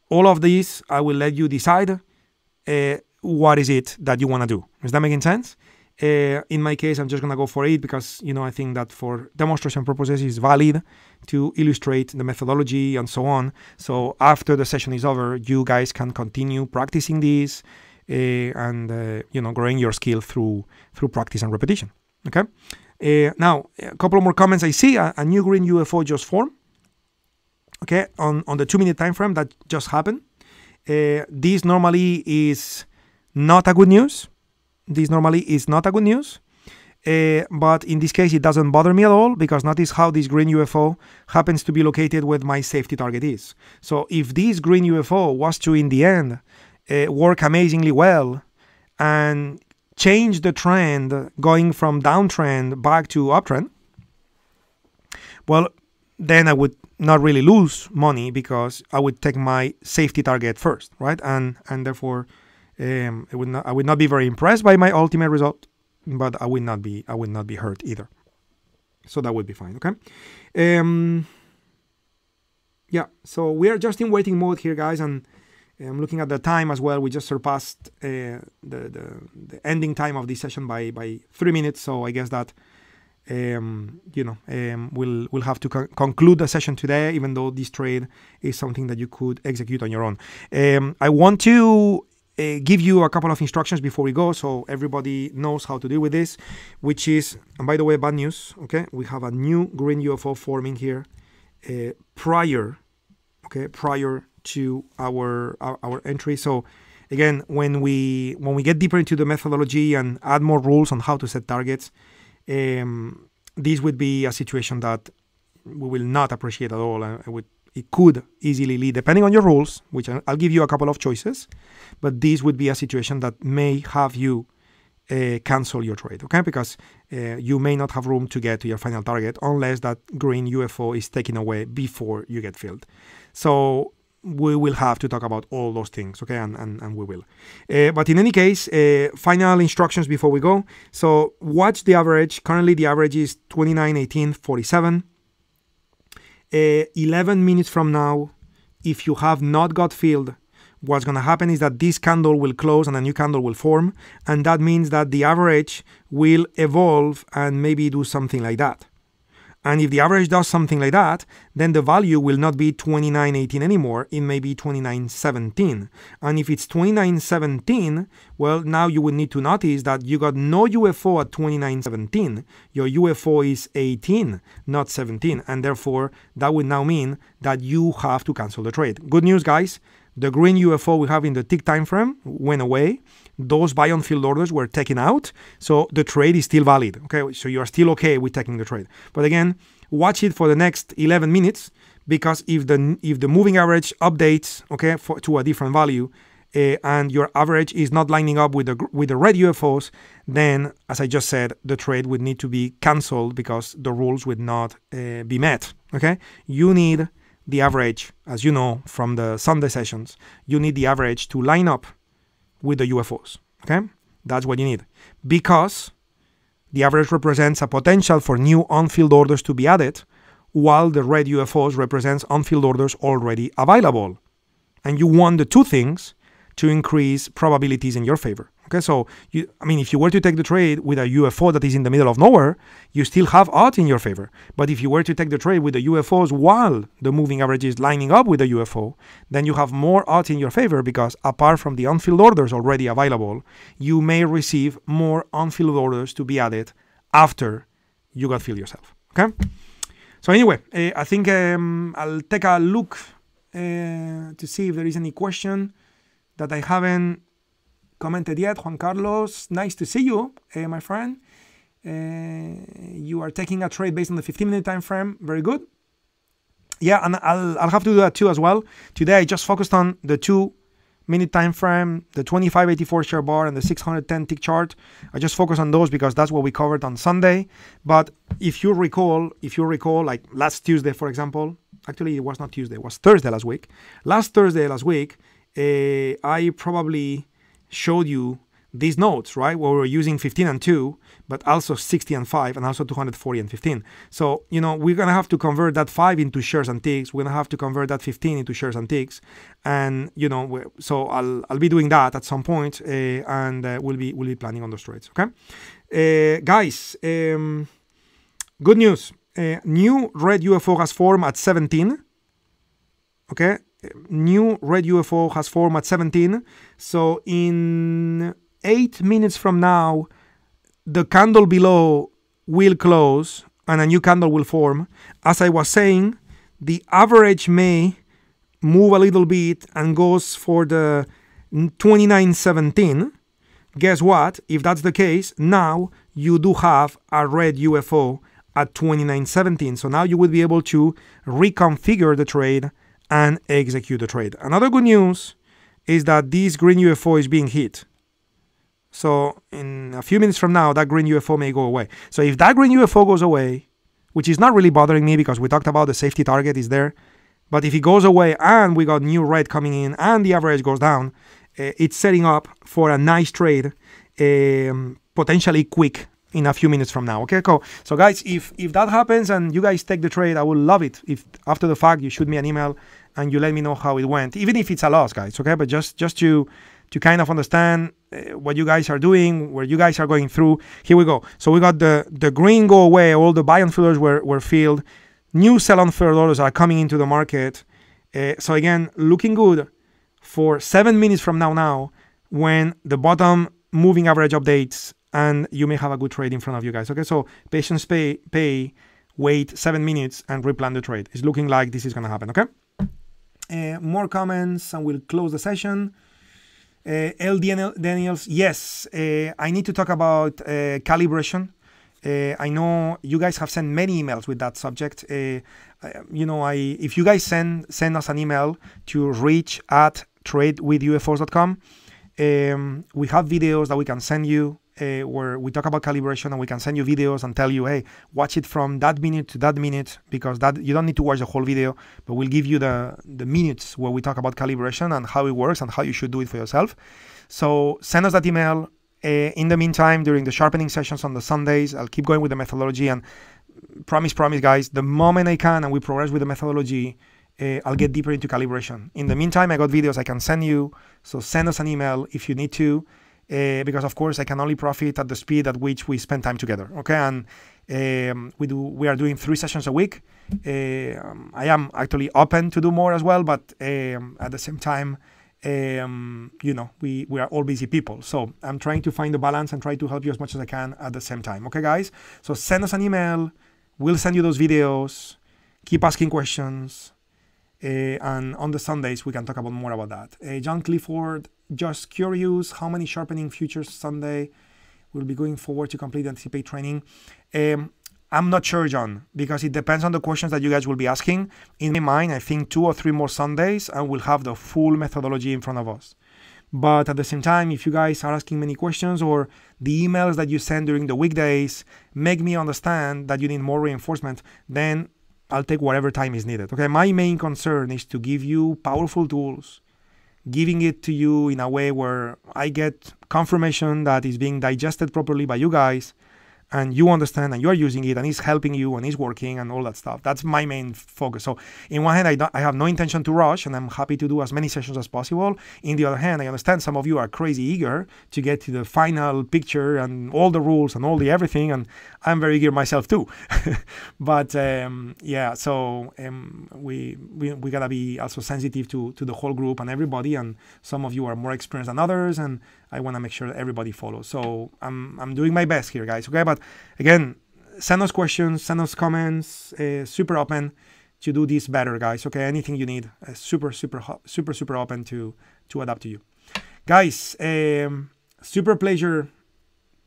All of these, I will let you decide what is it that you want to do. Is that making sense? In my case, I'm just going to go for it because, I think that for demonstration purposes, it's valid to illustrate the methodology and so on. So after the session is over, you guys can continue practicing this and growing your skill through practice and repetition. Okay. Now, a couple more comments. I see a new green UFO just formed. Okay, on the 2-minute time frame that just happened. This normally is not a good news. But in this case, it doesn't bother me at all because notice how this green UFO happens to be located where my safety target is. So if this green UFO was to, in the end, work amazingly well and change the trend going from downtrend back to uptrend, well, then I would not really lose money because I would take my safety target first, right? And therefore, I would not be very impressed by my ultimate result, but I would not be hurt either. So that would be fine, okay? Yeah, so we are just in waiting mode here, guys, and I'm looking at the time as well. We just surpassed the ending time of this session by 3 minutes, so I guess that we'll have to conclude the session today, even though this trade is something that you could execute on your own. I want to give you a couple of instructions before we go, so everybody knows how to deal with this, which is, and by the way, bad news. Okay, we have a new green UFO forming here prior to our entry. So again, when we get deeper into the methodology and add more rules on how to set targets, this would be a situation that we will not appreciate at all. It could easily lead, depending on your rules, which I'll give you a couple of choices, but this would be a situation that may have you cancel your trade, okay? Because you may not have room to get to your final target unless that green UFO is taken away before you get filled. So we will have to talk about all those things, okay? And we will. But in any case, final instructions before we go. So watch the average. Currently, the average is 29.1847. 11 minutes from now, if you have not got filled, what's going to happen is that this candle will close and a new candle will form. And that means that the average will evolve and maybe do something like that. And if the average does something like that, then the value will not be 29.18 anymore. It may be 29.17. And if it's 29.17, well, now you would need to notice that you got no UFO at 29.17. Your UFO is 18, not 17. And therefore, that would now mean that you have to cancel the trade. Good news, guys. The green UFO we have in the tick time frame went away. Those buy on field orders were taken out. So the trade is still valid. Okay, so you are still okay with taking the trade. But again, watch it for the next 11 minutes because if the moving average updates, okay, to a different value, and your average is not lining up with the red UFOs, then, as I just said, the trade would need to be canceled because the rules would not be met. Okay, you need the average, as you know from the Sunday sessions, you need the average to line up with the UFOs, okay? That's what you need, because the average represents a potential for new on-field orders to be added, while the red UFOs represents on-field orders already available. And you want the two things to increase probabilities in your favor. Okay, so if you were to take the trade with a UFO that is in the middle of nowhere, you still have odds in your favor. But if you were to take the trade with the UFOs while the moving average is lining up with the UFO, then you have more odds in your favor, because apart from the on-field orders already available, you may receive more on-field orders to be added after you got filled yourself. Okay, so anyway, I think I'll take a look to see if there is any question that I haven't commented yet. Juan Carlos, nice to see you, my friend. You are taking a trade based on the 15-minute time frame. Very good. Yeah, and I'll have to do that too as well. Today I just focused on the 2-minute time frame, the 2584 share bar, and the 610 tick chart. I just focus on those because that's what we covered on Sunday. But if you recall, like last Tuesday, for example, actually it was not Tuesday, it was Thursday last week. Last Thursday last week, I probably showed you these notes, right? Where we're using 15 and 2, but also 60 and 5, and also 240 and 15. So, we're going to have to convert that 5 into shares and ticks. We're going to have to convert that 15 into shares and ticks. And, so I'll be doing that at some point, and we'll be planning on those trades, okay? Guys, good news. New red UFO has formed at 17, okay? New red UFO has formed at 17. So in 8 minutes from now, the candle below will close and a new candle will form. As I was saying, the average may move a little bit and goes for the 29.17. Guess what? If that's the case, now you do have a red UFO at 29.17. So now you would be able to reconfigure the trade and execute the trade. Another good news is that this green UFO is being hit. So in a few minutes from now, that green UFO may go away. So if that green UFO goes away, which is not really bothering me because we talked about the safety target is there, but if it goes away and we got new red coming in and the average goes down, it's setting up for a nice trade, potentially quick, in a few minutes from now. Okay, cool. So guys, if that happens and you guys take the trade, I will love it if after the fact you shoot me an email and you let me know how it went, even if it's a loss, guys. Okay, but just to kind of understand what you guys are doing, where you guys are going through. Here we go. So we got the green go away, all the buy on fillers were filled, new sell on fair dollars are coming into the market. So again, looking good for 7 minutes from now when the bottom moving average updates, and you may have a good trade in front of you guys. Okay, so patience, pay, wait 7 minutes and replan the trade. It's looking like this is going to happen. Okay, more comments and we'll close the session. Daniels, yes, I need to talk about calibration. I know you guys have sent many emails with that subject. If you guys send us an email to reach@tradewithufos.com, we have videos that we can send you where we talk about calibration, and we can send you videos and tell you, hey, watch it from that minute to that minute, because that you don't need to watch the whole video, but we'll give you the minutes where we talk about calibration and how it works and how you should do it for yourself. So send us that email. In the meantime, during the sharpening sessions on the Sundays, I'll keep going with the methodology, and promise guys, the moment I can and we progress with the methodology, I'll get deeper into calibration. In the meantime, I got videos I can send you, so send us an email if you need to. Because of course I can only profit at the speed at which we spend time together. Okay, and we are doing 3 sessions a week. I am actually open to do more as well, but at the same time, we are all busy people. So I'm trying to find the balance and try to help you as much as I can at the same time. Okay, guys. So send us an email. We'll send you those videos. Keep asking questions. And on the Sundays, we can talk about more about that. John Clifford, just curious, how many sharpening futures Sunday will be going forward to complete the anticipate training? I'm not sure, John, because it depends on the questions that you guys will be asking. In my mind, I think 2 or 3 more Sundays, and we'll have the full methodology in front of us. But at the same time, if you guys are asking many questions, or the emails that you send during the weekdays make me understand that you need more reinforcement, then I'll take whatever time is needed. Okay, my main concern is to give you powerful tools, giving it to you in a way where I get confirmation that it's being digested properly by you guys, and you understand and you are using it and it's helping you and it's working and all that stuff. That's my main focus. So in one hand, I have no intention to rush, and I'm happy to do as many sessions as possible. In the other hand, I understand some of you are crazy eager to get to the final picture and all the rules and all the everything, and I'm very eager myself too. But yeah, so we gotta be also sensitive to the whole group and everybody, and some of you are more experienced than others, and I want to make sure that everybody follows. So I'm doing my best here, guys. Okay, but again, send us questions, send us comments. Super open to do this better, guys. Okay, anything you need, super open to adapt to you, guys. Super pleasure.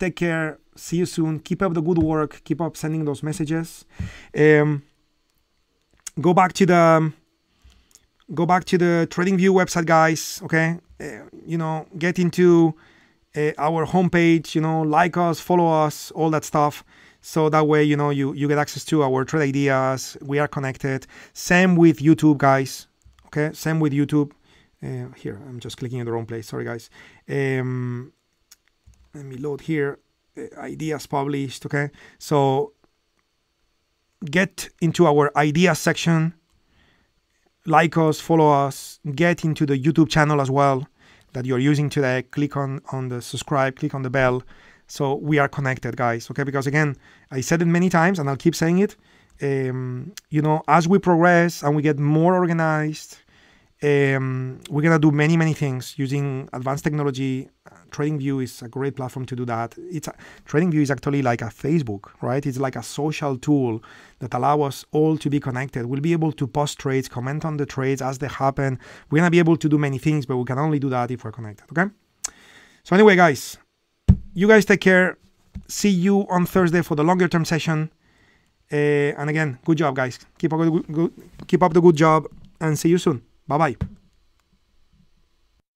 Take care. See you soon. Keep up the good work. Keep up sending those messages. Go back to the TradingView website, guys. Okay, get into our homepage. Like us, follow us, all that stuff. So that way, you get access to our trade ideas. We are connected. Same with YouTube, guys. Okay, same with YouTube. Here, I'm just clicking in the wrong place. Sorry, guys. Let me load here. Ideas published. Okay, so get into our ideas section. Like us, follow us, get into the YouTube channel as well that you're using today. Click on the subscribe, click on the bell. So we are connected, guys. Okay, because again, I said it many times and I'll keep saying it. As we progress and we get more organized, we're gonna do many things using advanced technology. TradingView is a great platform to do that. TradingView is actually like a Facebook, right? It's like a social tool that allows us all to be connected. We'll be able to post trades, comment on the trades as they happen. We're gonna be able to do many things, but we can only do that if we're connected. Okay. So anyway, guys, you guys take care. See you on Thursday for the longer term session. And again, good job, guys. Keep up the good job, and see you soon. Bye-bye.